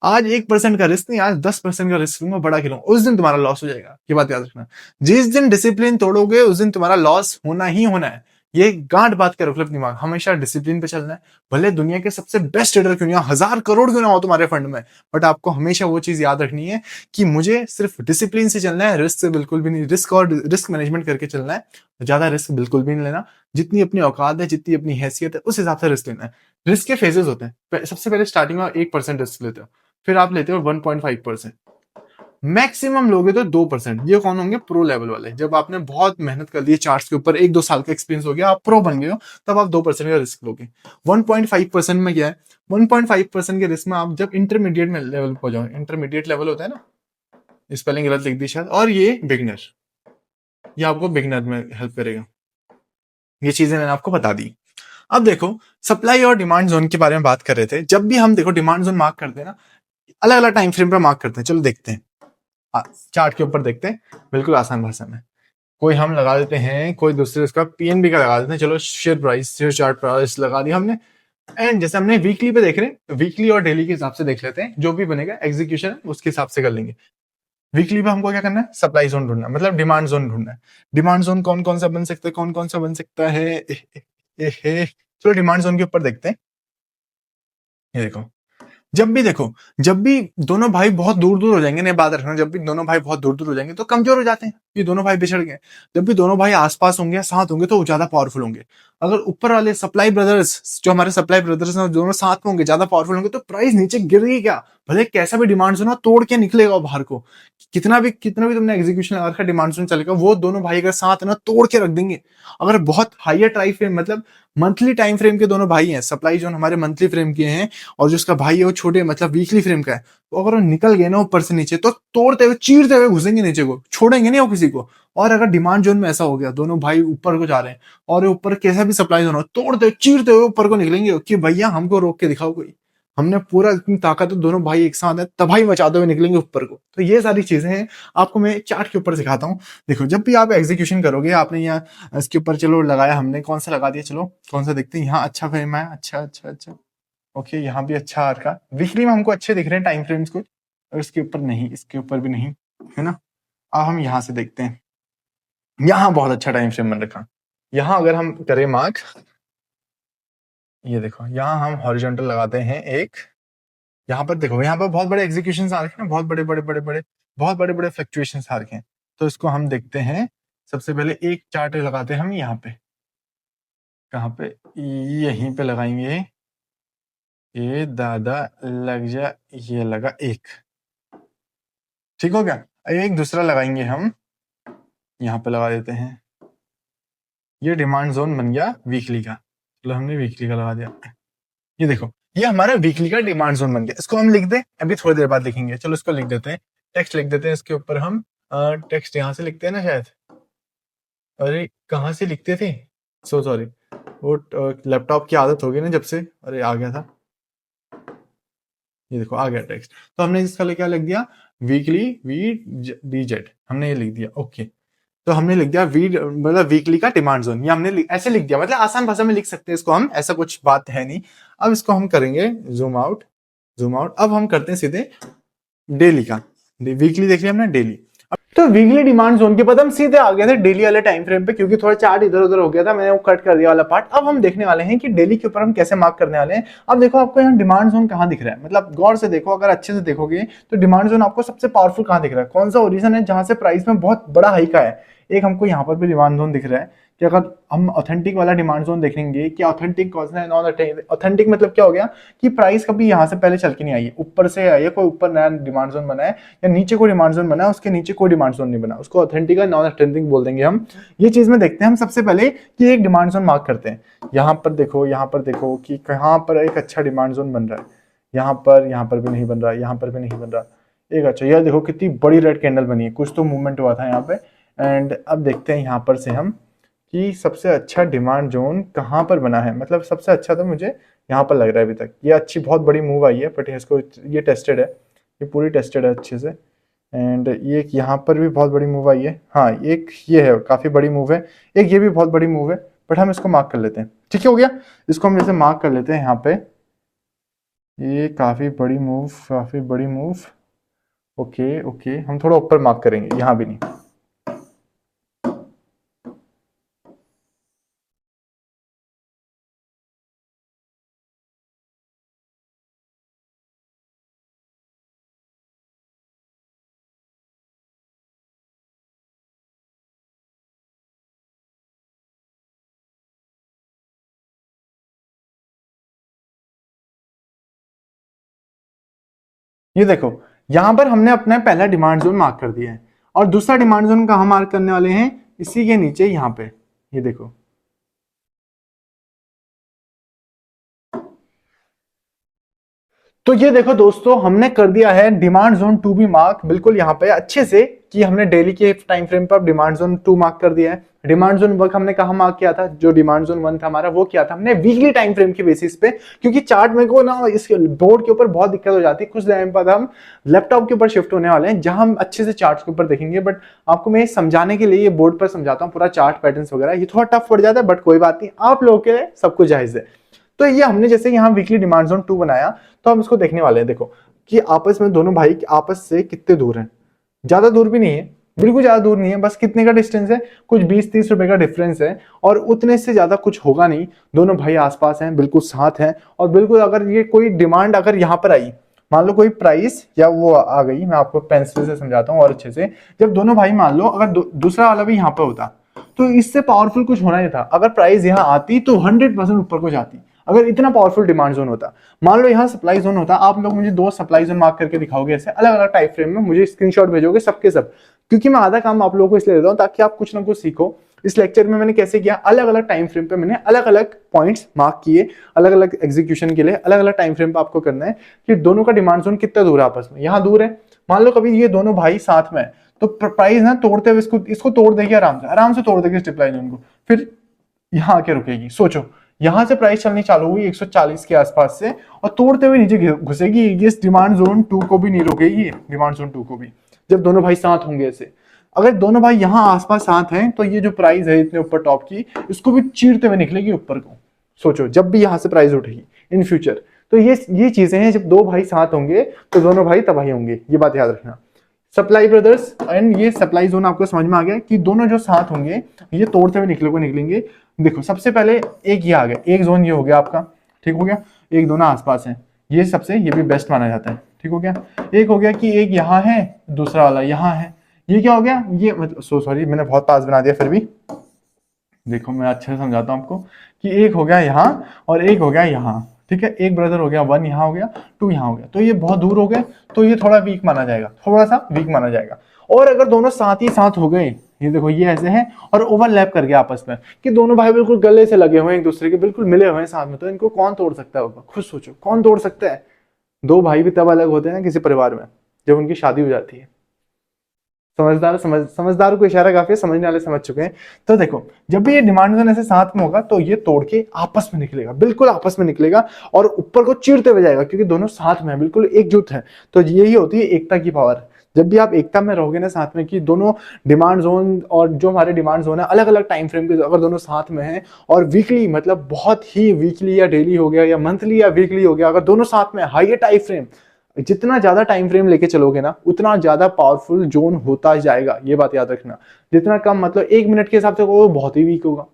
आज 1% का रिस्क नहीं, आज 10% का रिस्क लूंगा, बड़ा खेलूंगा। उस दिन तुम्हारा लॉस हो जाएगा, ये बात याद रखना। जिस दिन डिसिप्लिन तोड़ोगे, उस दिन तुम्हारा लॉस होना ही होना है। ये गांठ बात के रख लो दिमाग, हमेशा डिसिप्लिन पे चलना है। भले दुनिया के सबसे बेस्ट ट्रेडर क्यों नहीं हो, 1,000 करोड़ क्यों ना हो तुम्हारे फंड में, बट आपको हमेशा वो चीज याद रखनी है, कि मुझे सिर्फ डिसिप्लिन से चलना है, रिस्क से बिल्कुल भी नहीं। रिस्क और रिस्क मैनेजमेंट करके चलना है, ज्यादा रिस्क बिल्कुल भी नहीं लेना। जितनी अपनी औकात है, जितनी अपनी हैसियत है, उस हिसाब से रिस्क लेना है। रिस्क के फेजेस होते हैं, सबसे पहले स्टार्टिंग में 1% रिस्क लेते हो, फिर आप लेते हो 1.5%, मैक्सिमम लोगे तो 2%। ये कौन होंगे? प्रो लेवल वाले। जब आपने बहुत मेहनत कर ली चार्ट्स के ऊपर, 1-2 साल का एक्सपीरियंस हो गया, आप प्रो बन गए हो, तब आप 2% का रिस्क लोगे। 1.5% में क्या है? 1.5% के रिस्क में आप जब इंटरमीडिएट में लेवल हो जाओ, इंटरमीडिएट लेवल होता है ना, स्पेलिंग गलत लिख दी शायद, और ये बिगनर, ये आपको बिगनर में हेल्प करेगा। ये चीजें मैंने आपको बता दी। अब देखो, सप्लाई और डिमांड जोन के बारे में बात कर रहे थे। जब भी हम देखो डिमांड जोन मार्क करते हैं ना, अलग अलग टाइम फ्रेम पर मार्क करते हैं। चलो देखते हैं, चार्ट के ऊपर देखते हैं, बिल्कुल आसान भाषा में। कोई हम लगा देते हैं, कोई दूसरे उसका पीएनबी का लगा देते हैं। चलो share price, share chart price लगा दिया हमने। एंड जैसे हमने वीकली पे देख रहे हैं, वीकली और डेली के हिसाब से देख लेते हैं, जो भी बनेगा एग्जीक्यूशन उसके हिसाब से कर लेंगे। वीकली पे हमको क्या करना है, सप्लाई जोन ढूंढना है, मतलब डिमांड जोन ढूंढना है। डिमांड जोन कौन कौन सा बन सकता है, कौन कौन सा बन सकता है, चलो डिमांड जोन के ऊपर देखते हैं। ये देखो, जब भी दोनों भाई बहुत दूर दूर हो जाएंगे, नहीं बात रखना, जब भी दोनों भाई बहुत दूर दूर हो जाएंगे तो कमजोर हो जाते हैं, ये दोनों भाई बिछड़ गए। जब भी दोनों भाई आसपास होंगे, साथ होंगे, तो वो ज्यादा पावरफुल होंगे। अगर ऊपर वाले सप्लाई ब्रदर्स, जो हमारे सप्लाई ब्रदर्स हैं, दोनों साथ में होंगे, ज्यादा पावरफुल होंगे, तो प्राइस नीचे गिरेगी क्या, भले कैसा भी डिमांड जोन हो, तोड़ के निकलेगा वो बाहर को। कितना भी तुमने एग्जीक्यूशन लगा रखा, डिमांड जोन चलेगा, वो दोनों भाई अगर साथ है ना, तोड़ के रख देंगे। अगर बहुत हाइयर टाइम फ्रेम, मतलब मंथली टाइम फ्रेम के दोनों भाई हैं, सप्लाई जोन हमारे मंथली फ्रेम के हैं, और जो उसका भाई है वो छोटे मतलब वीकली फ्रेम का है, तो अगर वो निकल गए ना ऊपर से नीचे, तो तोड़ते हुए चीरते हुए घुसेंगे नीचे को, छोड़ेंगे नहीं वो किसी को। और अगर डिमांड जोन में ऐसा हो गया, दोनों भाई ऊपर को जा रहे हैं, और ऊपर कैसा भी सप्लाई जोन हो, तोड़ते हुए चीरते हुए ऊपर को निकलेंगे कि भैया हमको रोक के दिखाओ कोई, हमने पूरा इतनी ताकत है, दोनों भाई एक साथ है, तबाही मचाते हुए निकलेंगे ऊपर को। तो ये सारी चीजें हैं, आपको मैं चार्ट के ऊपर सिखाता हूँ। देखो, जब भी आप एग्जीक्यूशन करोगे, आपने यहाँ इसके ऊपर चलो लगाया हमने, कौन सा लगा दिया, चलो कौन सा देखते हैं, यहाँ अच्छा फ्रेम है, अच्छा अच्छा अच्छा, ओके, यहाँ भी अच्छा आ रहा, वीकली में हमको अच्छे दिख रहे हैं टाइम फ्रेम्स कुछ, और इसके ऊपर नहीं, इसके ऊपर भी नहीं, है ना। अब हम यहाँ से देखते हैं, यहाँ बहुत अच्छा टाइम फ्रेम बन रखा। यहाँ अगर हम करें मार्क, ये देखो, यहाँ हम हॉरिजॉन्टल लगाते हैं एक, यहाँ पर देखो, यहाँ पर बहुत बड़े एग्जीक्यूशन आ रखे हैं, बहुत बड़े बड़े फ्लक्चुएशन आ रखे हैं। तो इसको हम देखते हैं, सबसे पहले एक चार्ट लगाते हैं हम यहाँ पे, कहाँ पे, यहीं पे लगाएंगे। ये दादा लग जा, ये लगा एक, ठीक हो गया। एक दूसरा लगाएंगे हम, यहाँ पे लगा देते हैं, ये डिमांड जोन बन गया वीकली का। चलो हमने वीकली का लगा दिया, ये देखो, ये हमारा वीकली का डिमांड जोन बन गया। इसको हम लिख दें, अभी थोड़ी देर बाद लिखेंगे। चलो इसको लिख देते हैं, टेक्स्ट लिख देते हैं इसके ऊपर हम, टेक्स्ट यहाँ से लिखते हैं ना शायद, अरे कहाँ से लिखते थे, सो सॉरी, वो लैपटॉप की आदत होगी ना जब से, अरे आ गया था, ये देखो आ गया टेक्स्ट। तो हमने इसका क्या लिख दिया, वीकली वी डी जेड, हमने ये लिख दिया, ओके। तो हमने लिख दिया वी, मतलब वीकली का डिमांड जोन, ये हमने ऐसे लिख दिया, मतलब आसान भाषा में लिख सकते हैं इसको हम, ऐसा कुछ बात है नहीं। अब इसको हम करेंगे जूम आउट, जूम आउट। अब हम करते हैं सीधे डेली का, वीकली देख लिया हमने, डेली। तो वीकली डिमांड जोन के बाद हम सीधे आ गए थे डेली वाले टाइम फ्रेम पे, क्योंकि थोड़ा चार्ट इधर उधर हो गया था, मैंने वो कट कर दिया वाला पार्ट। अब हम देखने वाले हैं कि डेली के ऊपर हम कैसे मार्क करने वाले हैं। अब देखो, आपको यहाँ डिमांड जोन कहाँ दिख रहा है, मतलब गौर से देखो, अगर अच्छे से देखोगे तो डिमांड जोन आपको सबसे पावरफुल कहाँ दिख रहा है, कौन सा ओरिजन है जहां से प्राइस में बहुत बड़ा हाइक है। एक हमको यहाँ पर भी डिमांड जोन दिख रहा है, कि अगर हम ऑथेंटिक वाला डिमांड जोन देखेंगे कि ऑथेंटिक कौन सा है, नॉन ऑथेंटिक मतलब क्या हो गया, कि प्राइस कभी यहाँ से पहले चल के नहीं आई है, ऊपर से आई है, कोई ऊपर नया डिमांड जोन बना है, या नीचे कोई डिमांड जोन बना है, उसके नीचे कोई डिमांड जोन नहीं बना, उसको ऑथेंटिक या नॉन ऑथेंटिक बोल देंगे हम। ये चीज में देखते हैं हम सबसे पहले, कि एक डिमांड जोन मार्क करते हैं। यहाँ पर देखो कि कहाँ पर एक अच्छा डिमांड जोन बन रहा है, यहाँ पर भी नहीं बन रहा, यहाँ पर भी नहीं बन रहा, एक अच्छा, यह देखो कितनी बड़ी रेड कैंडल बनी है, कुछ तो मूवमेंट हुआ था यहाँ पे। एंड अब देखते हैं यहाँ पर से हम, कि सबसे अच्छा डिमांड जोन कहाँ पर बना है, मतलब सबसे अच्छा तो मुझे यहाँ पर लग रहा है अभी तक। ये अच्छी बहुत बड़ी मूव आई है, बट इसको, ये टेस्टेड है, ये पूरी टेस्टेड है अच्छे से। एंड ये यहाँ पर भी बहुत बड़ी मूव आई है, हाँ एक ये है काफ़ी बड़ी मूव है, एक ये भी बहुत बड़ी मूव है, बट हम इसको मार्क कर लेते हैं, ठीक हो गया। इसको हम जैसे मार्क कर लेते हैं यहाँ पे, ये काफ़ी बड़ी मूव, ओके ओके, हम थोड़ा ऊपर मार्क करेंगे, यहाँ भी नहीं। ये देखो, यहां पर हमने अपना पहला डिमांड जोन मार्क कर दिया है, और दूसरा डिमांड जोन कहाँ मार्क करने वाले हैं, इसी के नीचे यहाँ पे, ये देखो, तो ये देखो दोस्तों, हमने कर दिया है डिमांड जोन 2 भी मार्क बिल्कुल यहाँ पे अच्छे से, कि हमने डेली के टाइम फ्रेम पर डिमांड जोन 2 मार्क कर दिया है। डिमांड जोन 1 हमने कहा मार्क किया था, जो डिमांड जोन 1 था हमारा वो किया था हमने वीकली टाइम फ्रेम के बेसिस पे, क्योंकि चार्ट में को ना इस बोर्ड के ऊपर बहुत दिक्कत हो जाती है। कुछ टाइम बाद हम लैपटॉप के ऊपर शिफ्ट होने वाले हैं जहां हम अच्छे से चार्ट के ऊपर देखेंगे, बट आपको मैं समझाने के लिए ये बोर्ड पर समझाता हूँ पूरा चार्ट पैटर्न वगैरह। ये थोड़ा टफ पड़ जाता है बट कोई बात नहीं, आप लोगों के लिए सब कुछ जायज है। तो ये हमने जैसे यहाँ वीकली डिमांड जोन 2 बनाया, तो हम इसको देखने वाले हैं। देखो कि आपस में दोनों भाई आपस से कितने दूर हैं। ज्यादा दूर भी नहीं है, बिल्कुल ज्यादा दूर नहीं है, बस कितने का डिस्टेंस है, कुछ 20-30 रुपए का डिफरेंस है, और उतने से ज्यादा कुछ होगा नहीं। दोनों भाई आसपास हैं, बिल्कुल साथ हैं, और बिल्कुल अगर ये कोई डिमांड अगर यहाँ पर आई, मान लो कोई प्राइस या वो आ गई, मैं आपको पेंसिल से समझाता हूँ और अच्छे से। जब दोनों भाई मान लो अगर दूसरा वाला भी यहाँ पर होता, तो इससे पावरफुल कुछ होना ही था। अगर प्राइस यहाँ आती तो 100% ऊपर को जाती, अगर इतना पावरफुल डिमांड जोन होता। मान लो यहाँ सप्लाई जोन होता, आप लोग मुझे 2 सप्लाई जोन मार्क करके दिखाओगे ऐसे अलग अलग टाइप फ्रेम में, मुझे स्क्रीनशॉट भेजोगे सबके सब, क्योंकि मैं आधा काम आप लोगों को इसलिए देता हूँ ताकि आप कुछ ना कुछ सीखो। इस लेक्चर में मैंने कैसे किया, अलग अलग टाइम फ्रेम पे मैंने अलग अलग पॉइंट्स मार्क किए, अलग अलग एग्जीक्यूशन के लिए अलग अलग टाइम फ्रेम पे आपको करना है कि दोनों का डिमांड जोन कितना दूर है आपस में। यहाँ दूर है, मान लो कभी ये दोनों भाई साथ में है, तो प्राइस ना तोड़ते हुए इसको तोड़ देगी, आराम से तोड़ देगी सप्लाई जोन को, फिर यहाँ आके रुकेगी। सोचो, यहां से प्राइस चलनी चालू हुई 140 के आसपास से, और तोड़ते हुए नीचे घुसेगी, ये डिमांड जोन 2 को भी नहीं रोकेगी, डिमांड जोन 2 को भी, जब दोनों भाई साथ होंगे ऐसे। अगर दोनों भाई यहाँ आसपास साथ हैं, तो ये जो प्राइस है इतने ऊपर टॉप की, इसको भी चीरते हुए निकलेगी ऊपर को। सोचो, जब भी यहाँ से प्राइस उठेगी इन फ्यूचर, तो ये चीजें हैं, जब दो भाई साथ होंगे तो दोनों भाई तबाही होंगे, ये बात याद रखना। सप्लाई ब्रदर्स एंड ये सप्लाई जोन आपको समझ में आ गया कि दोनों जो साथ होंगे ये तोड़ते हुए निकलेंगे। देखो सबसे पहले एक ये आ गया, एक जोन ये हो गया आपका, ठीक हो गया। एक दोनों आसपास है, ये सबसे ये भी बेस्ट माना जाता है, ठीक हो गया। एक हो गया कि एक यहाँ है, दूसरा वाला यहाँ है। ये क्या हो गया, ये मतलब सॉरी मैंने बहुत पास बना दिया, फिर भी देखो मैं अच्छे से समझाता हूँ आपको कि एक हो गया यहाँ और एक हो गया यहाँ, ठीक है। एक ब्रदर हो गया, 1 यहाँ हो गया, 2 यहाँ हो गया, तो ये बहुत दूर हो गए, तो ये थोड़ा वीक माना जाएगा, थोड़ा सा वीक माना जाएगा। और अगर दोनों साथ ही साथ हो गए, ये देखो ये ऐसे हैं और ओवरलैप कर गया आपस में, कि दोनों भाई बिल्कुल गले से लगे हुए हैं एक दूसरे के, बिल्कुल मिले हुए हैं साथ में, तो इनको कौन तोड़ सकता है होगा, खुद सोचो कौन तोड़ सकता है। दो भाई भी तब अलग होते हैं ना किसी परिवार में, जब उनकी शादी हो जाती है। समझदार को इशारा काफी है, समझने वाले समझ चुके हैं। तो देखो जब भी ये डिमांड जोन ऐसे साथ में होगा, तो ये तोड़ के आपस में निकलेगा, बिल्कुल आपस में निकलेगा और ऊपर को चीरते हुए जाएगा, क्योंकि दोनों साथ में है, बिल्कुल एकजुट है। तो यही होती है एकता की पावर। जब भी आप एकता में रहोगे ना साथ में, कि दोनों डिमांड जोन और जो हमारे डिमांड जोन है अलग अलग टाइम फ्रेम के, अगर दोनों साथ में हैं और वीकली मतलब बहुत ही वीकली या डेली हो गया या मंथली या वीकली हो गया, अगर दोनों साथ में हाई टाइम फ्रेम, जितना ज्यादा टाइम फ्रेम लेके चलोगे ना उतना ज्यादा पावरफुल जोन होता जाएगा, ये बात याद रखना। जितना कम मतलब 1 मिनट के हिसाब से वो बहुत ही वीक होगा,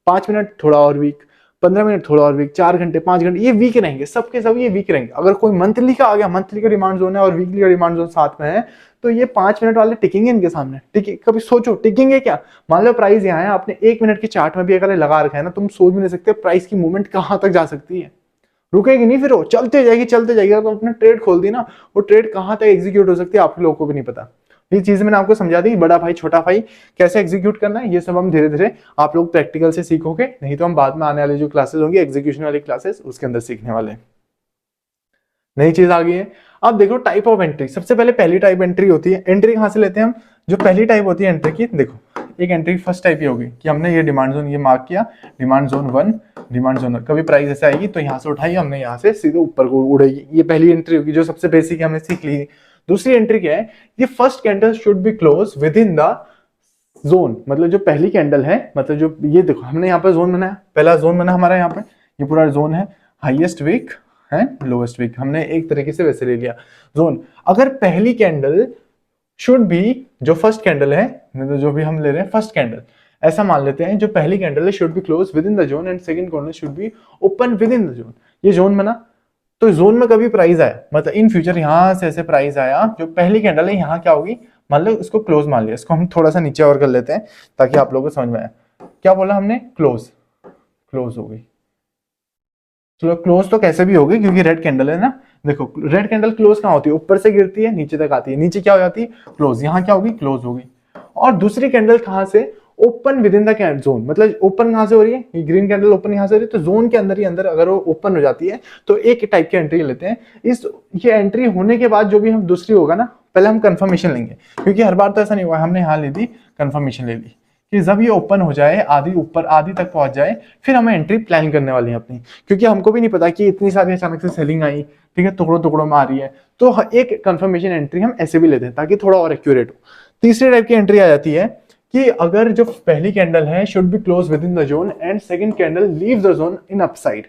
5 मिनट थोड़ा और वीक, 15 मिनट थोड़ा और वीक, 4 घंटे 5 घंटे ये वीक रहेंगे, सबके सब ये वीक रहेंगे। अगर कोई मंथली का आ गया, मंथली का डिमांड जोन है और वीकली का डिमांड जोन साथ में है, तो ये 5 मिनट वाले टिकेंगे इनके सामने, ठीक। कभी सोचो टिकेंगे क्या। मान लो प्राइस यहाँ है, आपने 1 मिनट के चार्ट में भी अगर लगा रखा है ना, तुम सोच भी नहीं सकते प्राइस की मूवमेंट कहाँ तक जा सकती है। रुकेगी नहीं, फिर वो चलते जाएगी चलते जाएगी। तो आपने ट्रेड खोल दी ना, वो ट्रेड कहाँ तक एग्जीक्यूट हो सकती है आप लोगों को भी नहीं पता। ये चीज मैंने आपको समझा दी, बड़ा भाई छोटा भाई कैसे एग्जीक्यूट करना है, ये सब हम धीरे धीरे आप लोग प्रैक्टिकल से सीखोगे, नहीं तो हम बाद में आने वाली जो क्लासेस होंगी एग्जीक्यूशन वाली क्लासेस, उसके अंदर सीखने वाले हैं। नई चीज आ गई है। अब देखो टाइप ऑफ एंट्री, सबसे पहले पहली टाइप एंट्री होती है। एंट्री कहां से लेते हैं हम, जो पहली टाइप होती है एंट्री की, देखो एक एंट्री फर्स्ट टाइप ये होगी कि हमने ये डिमांड जोन ये मार्क किया, डिमांड जोन 1, डिमांड जोन, कभी प्राइस ऐसे आएगी तो यहाँ से उठाई हमने, यहाँ से सीधे ऊपर को उड़ेगी, ये पहली एंट्री होगी जो सबसे बेसिक हमने सीख ली। दूसरी एंट्री क्या है, ये first candle should be close with in the zone, मतलब जो पहली कैंडल है, मतलब जो ये देखो हमने यहाँ पे जोन बनाया, पहला जोन बना हमारा यहाँ पे, ये पूरा जोन है, हाईएस्ट वीक है, लोवेस्ट वीक, हमने एक तरीके से वैसे ले लिया जोन। अगर पहली कैंडल शुड बी, जो फर्स्ट कैंडल है, मतलब जो भी हम ले रहे हैं फर्स्ट कैंडल, ऐसा मान लेते हैं जो पहली कैंडल है should be close with in the zone and second candle should be open with in the zone. ये जोन बना, तो जोन में कभी प्राइस आया, मतलब इन फ्यूचर यहां से ऐसे प्राइस आया, जो पहली कैंडल है यहाँ क्या होगी, मान लो इसको क्लोज मान लिया, इसको हम थोड़ा सा नीचे और कर लेते हैं ताकि आप लोगों को समझ में आए। क्या बोला हमने, क्लोज, क्लोज हो गई। चलो क्लोज तो कैसे भी होगी क्योंकि रेड कैंडल है ना। देखो रेड कैंडल क्लोज कहाँ होती है, ऊपर से गिरती है नीचे तक आती है, नीचे क्या हो जाती है क्लोज, यहाँ क्या होगी क्लोज होगी। और दूसरी कैंडल कहां से, open with in the zone, मतलब ओपन कहां से हो रही है, ये ग्रीन कैंडल ओपन यहां से हो रही है, तो जोन के अंदर ही अंदर अगर वो ओपन हो जाती है तो एक टाइप की एंट्री लेते हैं। ये एंट्री होने के बाद जो भी हम दूसरी होगा ना, पहले हम कंफर्मेशन लेंगे, क्योंकि हर बार तो ऐसा नहीं हुआ, हमने यहाँ ले ली कंफर्मेशन ले ली कि जब ये ओपन हो जाए, आधी ऊपर आधी तक पहुंच जाए, फिर हमें एंट्री प्लान करने वाली है अपनी, क्योंकि हमको भी नहीं पता कि इतनी सारी अचानक से सेलिंग आई, ठीक है, टुकड़ों टुकड़ों में आ रही है, तो एक कंफर्मेशन एंट्री हम ऐसे भी लेते हैं ताकि थोड़ा और एक्यूरेट हो। तीसरी टाइप की एंट्री आ जाती है कि अगर जो पहली कैंडल है should be close with in the zone and second candle leave the zone in upside.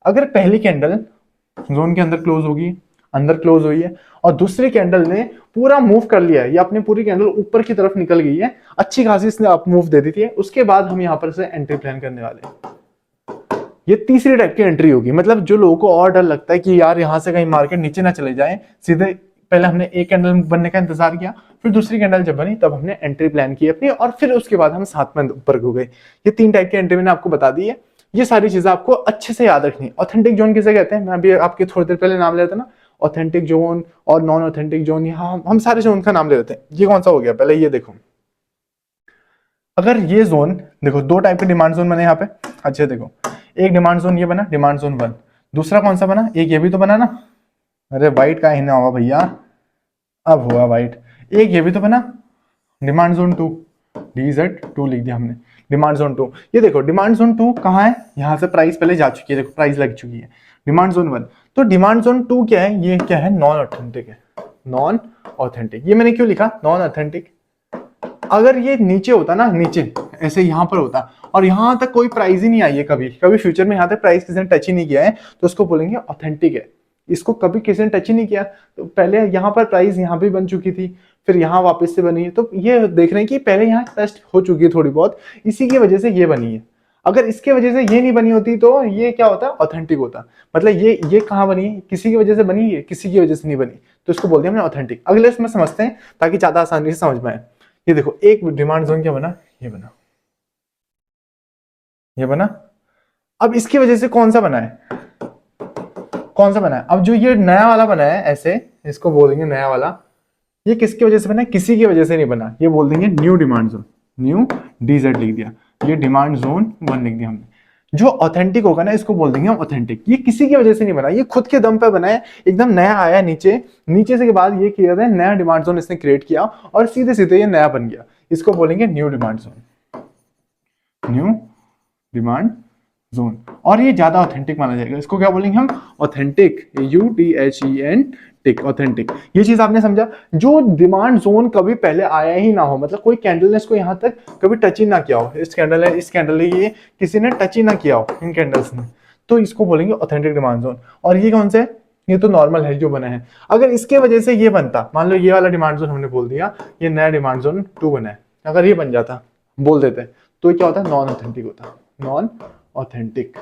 अगर पहली कैंडल जोन के अंदर क्लोज होगी, अंदर क्लोज हुई है, और दूसरी कैंडल ने पूरा मूव कर लिया है, या अपनी पूरी कैंडल ऊपर की तरफ निकल गई है, अच्छी खासी इसने अप मूव दे दी थी, उसके बाद हम यहां पर से एंट्री प्लान करने वाले हैं। ये तीसरी टाइप की एंट्री होगी। मतलब जो लोगों को और डर लगता है कि यार यहां से कहीं मार्केट नीचे ना चले जाए, सीधे पहले हमने एक कैंडल बनने का इंतजार किया, फिर दूसरी कैंडल जब बनी तब हमने एंट्री प्लान की अपनी, और फिर उसके बाद हम साथ में ऊपर हो गए। ये 3 टाइप की एंट्री मैंने आपको बता दी है। ये सारी चीजें आपको अच्छे से याद रखनी है। ऑथेंटिक जोन किसे कहते हैं, मैं अभी आपके थोड़ी देर पहले नाम ले रहा था ना, ऑथेंटिक जोन और नॉन ऑथेंटिक जोन, यहाँ हम सारे जोन का नाम ले लेते हैं। ये कौन सा हो गया, पहले ये देखो, अगर ये जोन देखो, 2 टाइप के डिमांड जोन बने यहाँ पे। अच्छा देखो, एक डिमांड जोन ये बना, डिमांड जोन 1, दूसरा कौन सा बना, एक ये भी तो बना ना, अरे वाइट का हिना हुआ भैया, अब हुआ वाइट, एक ये भी तो बना, डिमांड जोन 2, DZ2 लिख दिया हमने, डिमांड जोन 2। ये देखो डिमांड जोन 2 कहाँ है, यहाँ से प्राइस पहले जा चुकी है, देखो प्राइस लग चुकी है। डिमांड जोन 1, तो डिमांड जोन 2 क्या है, ये क्या है, नॉन ऑथेंटिक है, नॉन ऑथेंटिक। ये मैंने क्यों लिखा नॉन ऑथेंटिक, अगर ये नीचे होता ना, नीचे ऐसे यहाँ पर होता, और यहाँ तक कोई प्राइस ही नहीं आई है, कभी कभी फ्यूचर में यहाँ तक प्राइस किसी ने टच ही नहीं किया है, तो उसको बोलेंगे ऑथेंटिक है। इसको कभी किसी ने टच ही नहीं किया, तो पहले यहाँ पर प्राइस यहाँ भी बन चुकी थी, फिर यहाँ वापस से बनी है, तो ये देख रहे हैं कि पहले यहाँ टेस्ट हो चुकी है थोड़ी बहुत, इसी की वजह से ये बनी है। अगर इसके वजह से ये नहीं बनी होती तो ये क्या होता, ऑथेंटिक होता। मतलब ये कहाँ बनी है, किसी की वजह से बनी है, किसी की वजह से नहीं बनी, तो इसको बोलते हैं हमने ऑथेंटिक। अगले इसमें समझते हैं ताकि ज्यादा आसानी से समझ में आए। ये देखो एक डिमांड जोन क्या बना, ये बना, ये बना। अब इसकी वजह से कौन सा बना है, कौन सा बना है, अब जो ये नया वाला बना है ऐसे, इसको बोलेंगे नया वाला, ये किसकी वजह से बना है, किसी की वजह से नहीं बना, ये बोल देंगे new demand zone, new DZ लिख दिया, ये डिमांड जोन 1 लिख दिया हमने। जो ऑथेंटिक होगा ना, इसको बोल देंगे हम ऑथेंटिक। ये किसी की वजह से नहीं बना, ये खुद के दम पे बना है, एकदम नया आया नीचे, नीचे से के बाद ये किया था, नया डिमांड जोन इसने क्रिएट किया और सीधे सीधे ये नया बन गया, इसको बोलेंगे new demand zone, new demand zone. और ये ज्यादा ऑथेंटिक माना जाएगा, इसको क्या बोलेंगे हम, ऑथेंटिक, UTHEN टिक, ऑथेंटिक। ये चीज आपने समझा, जो डिमांड जोन कभी पहले आया ही ना हो, मतलब कोई कैंडल ने इसको यहाँ तक कभी टच ही ना किया हो, इस कैंडल है, इस कैंडल है, ये किसी ने टच ही ना किया हो इन कैंडल्स ने, तो इसको बोलेंगे ऑथेंटिक डिमांड जोन। और ये कौन सा है, ये तो नॉर्मल है जो बना है। अगर इसके वजह से ये बनता, मान लो ये वाला डिमांड जोन हमने बोल दिया, ये नया डिमांड जोन 2 बना है, अगर ये बन जाता, बोल देते, तो क्या होता, नॉन ऑथेंटिक होता, नॉन ऑथेंटिक।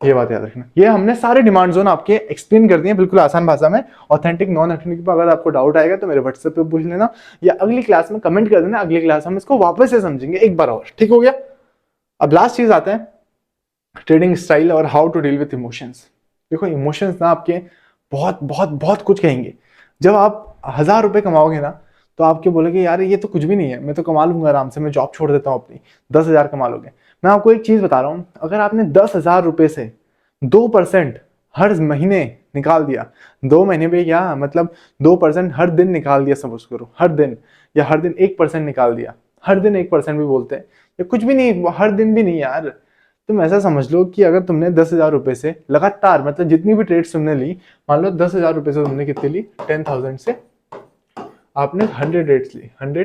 ये बात याद रखना। ये हमने सारे डिमांड जोन आपके एक्सप्लेन कर दिए बिल्कुल आसान भाषा में। ऑथेंटिक नॉन ऑथेंटिक पर अगर आपको डाउट आएगा तो मेरे व्हाट्सएप पे पूछ लेना, या अगली क्लास में कमेंट कर देना, अगली क्लास हम इसको वापस से समझेंगे एक बार और, ठीक हो गया। अब लास्ट चीज आता है ट्रेडिंग स्टाइल और how to deal with emotions. देखो इमोशंस ना आपके बहुत बहुत बहुत कुछ कहेंगे। जब आप 1000 रुपए कमाओगे ना, तो आपके बोलोगे यार ये तो कुछ भी नहीं है, मैं तो कमा लूंगा आराम से, मैं जॉब छोड़ देता हूँ अपनी, 10,000 कमा लोगे। मैं आपको एक चीज बता रहा हूँ, अगर आपने 10,000 रुपए से 2% हर महीने निकाल दिया, 2 महीने में क्या मतलब 2% हर दिन निकाल दिया, सपोज करो हर दिन, या हर दिन 1% निकाल दिया, हर दिन 1% भी बोलते हैं, या कुछ भी नहीं, हर दिन भी नहीं यार, तुम ऐसा समझ लो कि अगर तुमने 10,000 रुपए से लगातार, मतलब जितनी भी ट्रेड्स तुमने ली, मान लो 10,000 रुपए से तुमने कितनी ली, 10,000 से आपने 100 ट्रेड्स ली, 100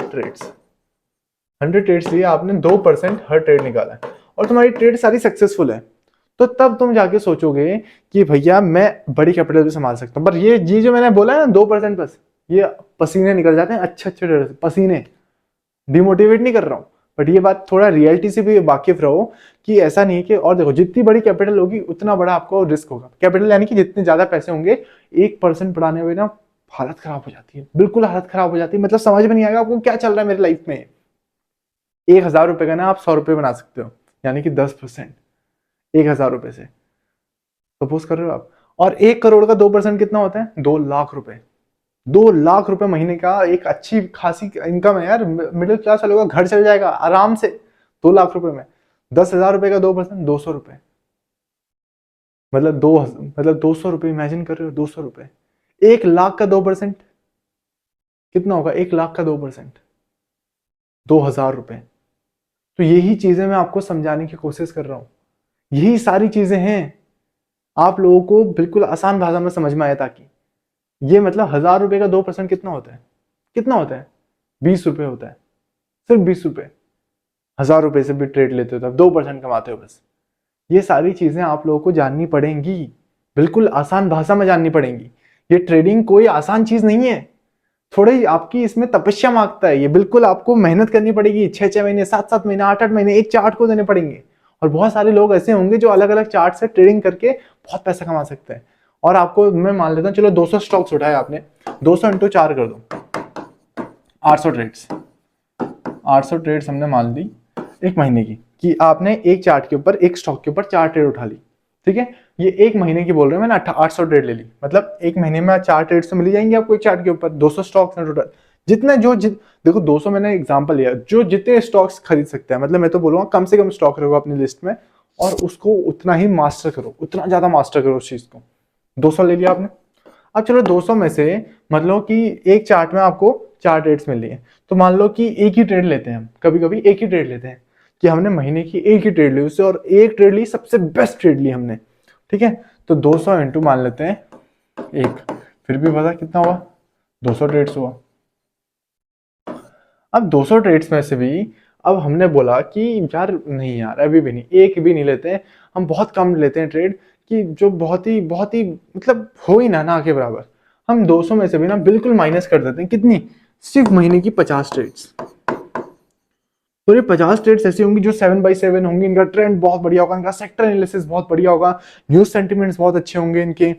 ट्रेड्स लिए आपने, 2% हर ट्रेड निकाला है, और तुम्हारी ट्रेड सारी सक्सेसफुल है, तो तब तुम जाके सोचोगे कि भैया मैं बड़ी कैपिटल भी संभाल सकता हूँ। पर ये जो मैंने बोला है ना 2% बस, ये पसीने निकल जाते हैं अच्छे अच्छे ट्रेडर से, पसीने, डिमोटिवेट नहीं कर रहा हूँ, बट ये बात थोड़ा रियलिटी से भी वाकिफ रहो कि ऐसा नहीं कि, और देखो जितनी बड़ी कैपिटल होगी उतना बड़ा आपको रिस्क होगा। कैपिटल यानी कि जितने ज्यादा पैसे होंगे, 1% बढ़ाने में ना हालत खराब हो जाती है, बिल्कुल हालत खराब हो जाती है, मतलब समझ में नहीं आएगा आपको क्या चल रहा है मेरी लाइफ में। 1,000 रुपए का ना आप 100 रुपए बना सकते हो, यानी कि 10%, 1,000 रुपए से सपोज कर रहे हो आप, और 1 करोड़ का 2% कितना होता है, 2 लाख रुपए, 2 लाख रुपए महीने का एक अच्छी खासी इनकम है यार। मिडिल क्लास वालों का घर चल जाएगा आराम से 2 लाख रुपए में। 10,000 रुपए का 2%, 200 रुपए, मतलब 200 रुपए। इमेजिन कर रहे हो, 200 रुपए। 1 लाख का 2% कितना होगा? 1 लाख का 2%, 2,000 रुपए। तो यही चीजें मैं आपको समझाने की कोशिश कर रहा हूं। यही सारी चीजें हैं, आप लोगों को बिल्कुल आसान भाषा में समझ में आए, ताकि ये मतलब 1,000 रुपए का 2% कितना होता है? कितना होता है? 20 रुपए होता है, सिर्फ 20 रुपए। 1,000 रुपए से भी ट्रेड लेते हो तो आप 2% कमाते हो बस। ये सारी चीजें आप लोगों को जाननी पड़ेंगी, बिल्कुल आसान भाषा में जाननी पड़ेंगी। ये ट्रेडिंग कोई आसान चीज नहीं है, थोड़ी आपकी इसमें तपस्या मांगता है। ये बिल्कुल आपको मेहनत करनी पड़ेगी, 6-6 महीने, 7-7 महीने, 8-8 महीने एक चार्ट को देने पड़ेंगे। और बहुत सारे लोग ऐसे होंगे जो अलग अलग चार्ट से ट्रेडिंग करके बहुत पैसा कमा सकते हैं। और आपको मैं मान लेता हूँ, चलो 200 स्टॉक्स उठाए आपने, 200 इंटू 4 कर दो, 800 ट्रेड्स। 800 ट्रेड्स हमने मान ली एक महीने की, कि आपने एक चार्ट के ऊपर, एक स्टॉक के ऊपर 4 ट्रेड उठा ली, ठीक है। ये एक महीने की बोल रहे हैं, मैंने 800 ट्रेड ले ली, मतलब एक महीने में 4 ट्रेड्स तो मिल जाएंगे आपको एक चार्ट के ऊपर। 200 स्टॉक्स हैं टोटल, जितने देखो 200 मैंने एग्जांपल लिया, जो जितने स्टॉक्स खरीद सकते हैं, मतलब मैं तो बोलूंगा कम से कम स्टॉक रखो अपनी लिस्ट में, और उसको उतना ही मास्टर करो, उतना ज्यादा मास्टर करो उस चीज को। 200 ले लिया आपने। अब चलो 200 में से मतलब कि एक चार्ट में आपको 4 ट्रेड्स मिल रही है, तो मान लो कि एक ही ट्रेड लेते हैं हम, कभी कभी एक ही ट्रेड लेते हैं, कि हमने महीने की एक ही ट्रेड ली उससे, और एक ट्रेड ली, सबसे बेस्ट ट्रेड ली हमने, ठीक है। तो 200 इंटू मान लेते हैं एक, फिर भी पता कितना हुआ? 200 ट्रेड्स हुआ। अब 200 ट्रेड्स में से भी अब हमने बोला कि यार नहीं यार, अभी भी नहीं, एक भी नहीं लेते हैं हम, बहुत कम लेते हैं ट्रेड, कि जो बहुत ही मतलब हो ही ना के बराबर। हम 200 में से भी ना बिल्कुल माइनस कर देते हैं, कितनी? सिर्फ महीने की 50 ट्रेड्स। तो ये 50 ट्रेड्स ऐसी होंगी जो 7/7 होंगी, इनका ट्रेंड बहुत बढ़िया होगा, इनका सेक्टर एनालिसिस बहुत बढ़िया होगा, न्यूज सेंटिमेंट्स बहुत अच्छे होंगे इनके,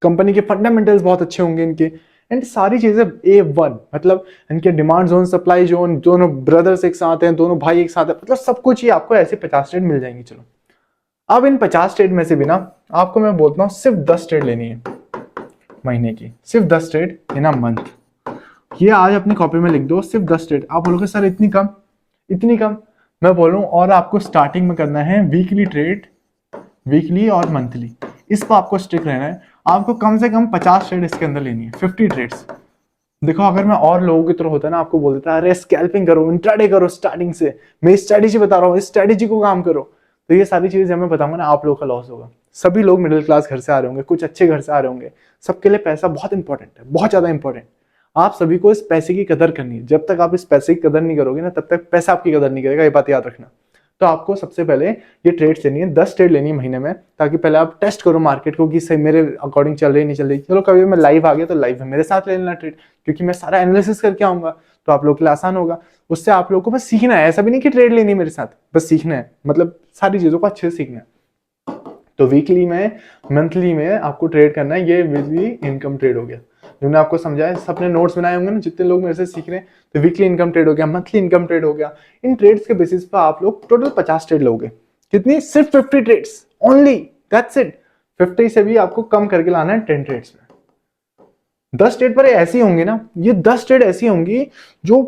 कंपनी के फंडामेंटल्स बहुत अच्छे होंगे इनके, एंड सारी चीजें A1, मतलब इनके डिमांड जोन, सप्लाई जोन, दोनों ब्रदर्स एक साथ हैं, दोनों भाई एक साथ हैं, मतलब सब कुछ ही आपको ऐसे 50 ट्रेड मिल जाएंगी। चलो अब इन 50 ट्रेड में से भी ना आपको मैं बोलता हूँ सिर्फ 10 ट्रेड लेनी है महीने की, सिर्फ 10 ट्रेड इन अ मंथ। ये आज अपनी कॉपी में लिख दो, सिर्फ 10 ट्रेड। आप बोलोगे सर इतनी कम, इतनी कम? मैं बोलूं, और आपको स्टार्टिंग में करना है वीकली ट्रेड, वीकली और मंथली, इस पर आपको स्टिक रहना है। आपको कम से कम 50 ट्रेड इसके अंदर लेनी है, 50 ट्रेड्स। देखो अगर मैं और लोगों की तरह होता ना, आपको बोल देता अरे स्कैल्पिंग करो, इंट्राडे करो स्टार्टिंग से, मैं स्ट्रेटेजी बता रहा हूँ, इस स्ट्रेटेजी को काम करो, तो ये सारी चीजें मैं बताऊंगा ना, आप लोगों का लॉस होगा। सभी लोग मिडिल क्लास घर से आ रहे होंगे, कुछ अच्छे घर से आ रहे होंगे, सबके लिए पैसा बहुत इंपॉर्टेंट है, बहुत ज्यादा इंपॉर्टेंट। आप सभी को इस पैसे की कदर करनी है, जब तक आप इस पैसे की कदर नहीं करोगे ना, तब तक पैसा आपकी कदर नहीं करेगा, ये बात याद रखना। तो आपको सबसे पहले ये ट्रेड्स लेनी है, 10 ट्रेड लेनी है महीने में, ताकि पहले आप टेस्ट करो मार्केट को कि सही मेरे अकॉर्डिंग चल रही नहीं चल रही। चलो कभी मैं लाइव आ गया तो लाइव में मेरे साथ ले लेना ट्रेड, क्योंकि मैं सारा एनालिसिस करके आऊंगा, तो आप लोगों के लिए आसान होगा। उससे आप लोगों को बस सीखना है, ऐसा भी नहीं कि ट्रेड लेनी है मेरे साथ, बस सीखना है, मतलब सारी चीजों को अच्छे से सीखना है। तो वीकली में, मंथली में आपको ट्रेड करना है, ये वीकली इनकम ट्रेड हो गया, जो मैंने आपको समझाया, सबने नोट्स बनाए होंगे ना जितने लोग मेरे से सीख रहे हैं। तो वीकली इनकम ट्रेड हो गया, मंथली इनकम ट्रेड हो गया। इन ट्रेड्स के बेसिस पर आप लोग टोटल 50 ट्रेड लोगे। कितनी? सिर्फ 50 ट्रेड्स ओनली, दैट्स इट। 50 से भी आपको कम करके लाना है 10 ट्रेड्स में। 10 ट्रेड पर ऐसी होंगी ना, ये 10 ट्रेड ऐसी होंगी जो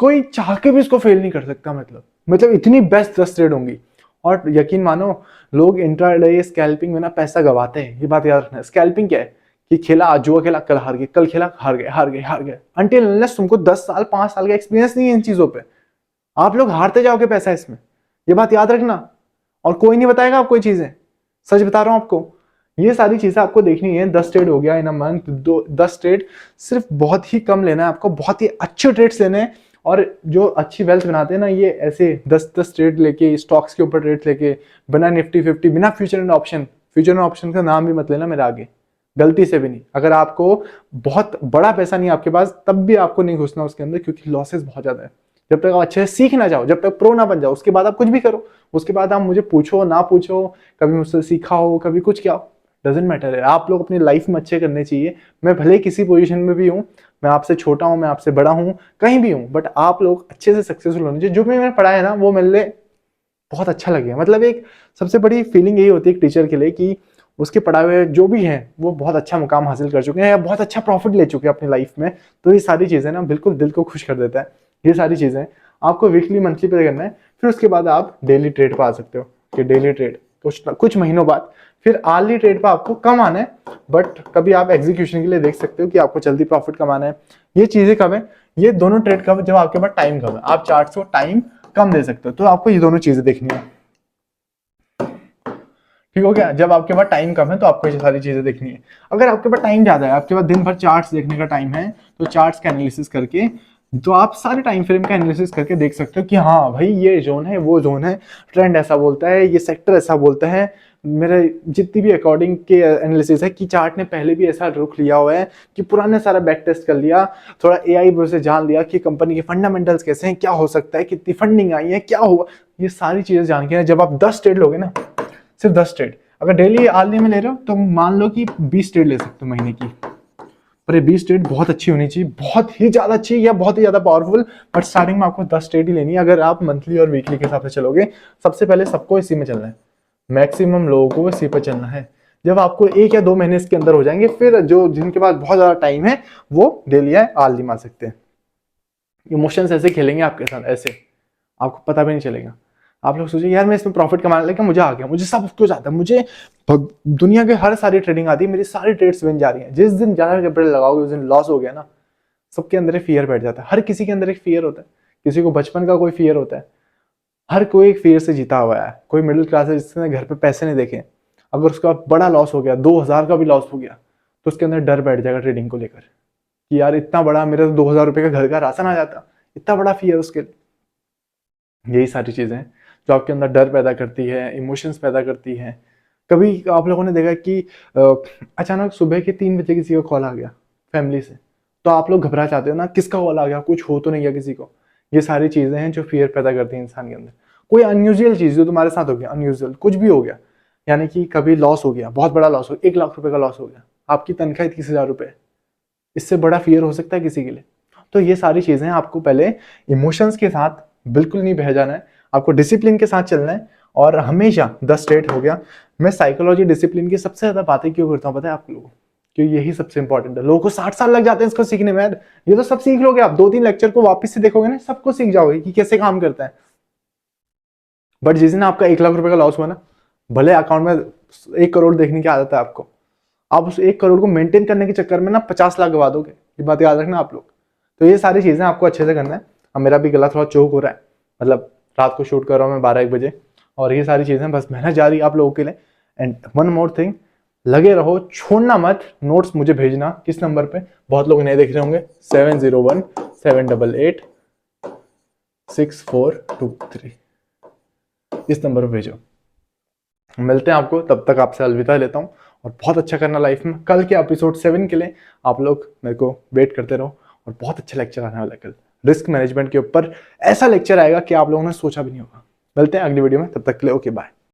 कोई चाह के भी इसको फेल नहीं कर सकता, मतलब इतनी बेस्ट 10 ट्रेड होंगी। और यकीन मानो, लोग इंट्राडे स्कैल्पिंग में ना पैसा गवाते हैं, ये बात याद रखना। स्कैल्पिंग क्या है? कि खेला आज, जुआ खेला, कल हार गए, कल खेला हार गए, हार गए, हार गए, अंटिल अनलेस तुमको 10 साल 5 साल का एक्सपीरियंस नहीं है इन चीजों पे, आप लोग हारते जाओगे पैसा इसमें, ये बात याद रखना। और कोई नहीं बताएगा आपको ये चीजें, सच बता रहा हूं आपको। ये सारी चीजें आपको देखनी है। 10 ट्रेड हो गया इन अ मंथ, 10 ट्रेड, सिर्फ बहुत ही कम लेना है आपको, बहुत ही अच्छे ट्रेड्स लेने हैं। और जो अच्छी वेल्थ बनाते हैं ना, ये ऐसे 10-10 ट्रेड लेके, स्टॉक्स के ऊपर ट्रेड लेके, बिना निफ्टी 50, बिना future and option, future and option का नाम भी मत लेना मेरे आगे, गलती से भी नहीं। अगर आपको बहुत बड़ा पैसा नहीं है आपके पास, तब भी आपको नहीं घुसना उसके अंदर, क्योंकि लॉसेस बहुत ज्यादा है। जब तक आप अच्छे से सीख ना जाओ, जब तक प्रो ना बन जाओ, उसके बाद आप कुछ भी करो, उसके बाद आप मुझे पूछो ना पूछो, कभी मुझसे सीखा हो, कभी कुछ किया हो, डजेंट मैटर है। आप लोग अपनी लाइफ में अच्छे करने चाहिए। मैं भले किसी पोजीशन में भी हूँ, मैं आपसे छोटा हूँ, मैं आपसे बड़ा हूँ, कहीं भी हूँ, बट आप लोग अच्छे से सक्सेसफुल होने चाहिए। जो भी मैंने पढ़ा है ना, वो मेरे लिए बहुत अच्छा लगे। मतलब एक सबसे बड़ी फीलिंग यही होती है एक टीचर के लिए, कि उसके पढ़ाए हुए जो भी हैं वो बहुत अच्छा मुकाम हासिल कर चुके हैं या बहुत अच्छा प्रॉफिट ले चुके हैं अपनी लाइफ में। तो ये सारी चीज़ें ना बिल्कुल दिल को खुश कर देता है। ये सारी चीज़ें आपको वीकली मंथली पे करना है, फिर उसके बाद आप डेली ट्रेड पे आ सकते हो कि डेली ट्रेड कुछ महीनों बाद। फिर आर्ली ट्रेड पे आपको कम आना है, बट कभी आप एग्जीक्यूशन के लिए देख सकते हो कि आपको जल्दी प्रॉफिट कमाना है। ये चीज़ें कब है, ये दोनों ट्रेड कब है, जब आपके पास टाइम कम है, आप चार्ट को टाइम कम दे सकते हो। तो आपको ये दोनों चीज़ें देखनी है, ठीक हो गया। जब आपके पास टाइम कम है तो आपको ये सारी चीजें देखनी है। अगर आपके पास टाइम ज्यादा है, आपके पास दिन भर चार्ट्स देखने का टाइम है, तो चार्ट्स का एनालिसिस करके तो आप सारे टाइम फ्रेम का एनालिसिस करके देख सकते हो कि हाँ भाई ये जोन है, वो जोन है, ट्रेंड ऐसा बोलता है, ये सेक्टर ऐसा बोलता है। मेरे जितनी भी अकॉर्डिंग के एनालिसिस है कि चार्ट ने पहले भी ऐसा रुख लिया हुआ है कि पुराने सारा बैक टेस्ट कर लिया, थोड़ा एआई से जान लिया कि कंपनी के फंडामेंटल्स कैसे हैं, क्या हो सकता है, कितनी फंडिंग आई है, क्या हुआ। ये सारी चीजें जान के जब आप 10 ट्रेड लोगे ना, सिर्फ 10 ट्रेड, अगर डेली आर्ली में ले रहे हो तो मान लो कि 20 ट्रेड ले सकते हो महीने की। पर ये 20 ट्रेड बहुत अच्छी होनी चाहिए, बहुत ही ज्यादा अच्छी या बहुत ही ज्यादा पावरफुल। बट स्टार्टिंग में आपको 10 ट्रेड ही लेनी है अगर आप मंथली और वीकली के हिसाब से चलोगे। सबसे पहले सबको इसी में चलना है, मैक्सिमम लोगों को इसी पर चलना है। जब आपको 1 या 2 महीने इसके अंदर हो जाएंगे, फिर जो जिनके पास बहुत ज्यादा टाइम है वो डेली या आर्ली मार सकते हैं। इमोशंस ऐसे खेलेंगे आपके साथ, ऐसे आपको पता भी नहीं चलेगा। आप लोग सोचिए यार मैं इसमें प्रॉफिट कमाने लगा, मुझे आ गया, मुझे सब कुछ आता है, मुझे दुनिया के हर सारी ट्रेडिंग आती है, मेरी सारी ट्रेड्स बन जा रही हैं। जिस दिन ज्यादा कैपिटल लगाओगे उस दिन लॉस हो गया ना, सबके अंदर एक फियर बैठ जाता है। हर किसी के अंदर एक फियर होता है, किसी को बचपन का कोई फियर होता है, हर कोई एक फियर से जीता हुआ है। कोई मिडिल क्लास है जिसने घर पे पैसे नहीं देखे, अगर उसका बड़ा लॉस हो गया, 2000 का भी लॉस हो गया, तो उसके अंदर डर बैठ जाएगा ट्रेडिंग को लेकर कि यार इतना बड़ा, मेरे तो 2000 रुपये का घर का राशन आ जाता, इतना बड़ा फियर उसके। यही सारी चीजें हैं जो आपके अंदर डर पैदा करती है, इमोशंस पैदा करती हैं। कभी आप लोगों ने देखा कि अचानक सुबह के 3 बजे किसी का कॉल आ गया फैमिली से, तो आप लोग घबरा जाते हो ना, किसका कॉल आ गया, कुछ हो तो नहीं गया किसी को। ये सारी चीजें हैं जो फियर पैदा करती हैं इंसान के अंदर। कोई अनयूजुअल चीज जो तुम्हारे साथ हो गया, अनयूजुअल कुछ भी हो गया, यानी कि कभी लॉस हो गया, बहुत बड़ा लॉस हो गया, 1 लाख रुपए का लॉस हो गया, आपकी तनख्वाह 30,000 रुपए, इससे बड़ा फियर हो सकता है किसी के लिए। तो ये सारी चीजें आपको पहले इमोशंस के साथ बिल्कुल नहीं बह जाना है, आपको डिसिप्लिन के साथ चलना है। और हमेशा 10 स्टेट हो गया। मैं साइकोलॉजी डिसिप्लिन की सबसे ज्यादा बातें क्यों करता हूँ पता है आप लोगों को, क्योंकि यही सबसे इंपॉर्टेंट है। लोगों को 60 साल लग जाते हैं इसको सीखने में यार, ये तो सब सीख लोगे आप, 2-3 लेक्चर को वापस से देखोगे ना, सबको सीख जाओगे कि कैसे काम करता है। बट जिस दिन आपका 1 लाख रुपए का लॉस हुआ ना, भले अकाउंट में 1 करोड़ देखने की आदत है आपको, आप उस 1 करोड़ को मेंटेन करने के चक्कर में ना 50 लाख गवा दोगे, ये बात याद रखना आप लोग। तो ये सारी चीजें आपको अच्छे से करना है। अब मेरा भी गला थोड़ा चोक हो रहा है, मतलब रात को शूट कर रहा हूँ मैं 12-1 बजे, और ये सारी चीजें बस मेहनत जा रही है आप लोगों के लिए। एंड वन मोर थिंग, लगे रहो, छोड़ना मत, नोट्स मुझे भेजना किस नंबर पे, बहुत लोग नहीं देख रहे होंगे, 7017886423, इस नंबर पे भेजो। मिलते हैं आपको, तब तक आपसे अलविदा लेता हूँ, और बहुत अच्छा करना लाइफ में। कल के एपिसोड 7 के लिए आप लोग मेरे को वेट करते रहो, और बहुत अच्छा लेक्चर आने वाला है कल, रिस्क मैनेजमेंट के ऊपर। ऐसा लेक्चर आएगा कि आप लोगों ने सोचा भी नहीं होगा। मिलते हैं अगली वीडियो में, तब तक के लिए ओके बाय।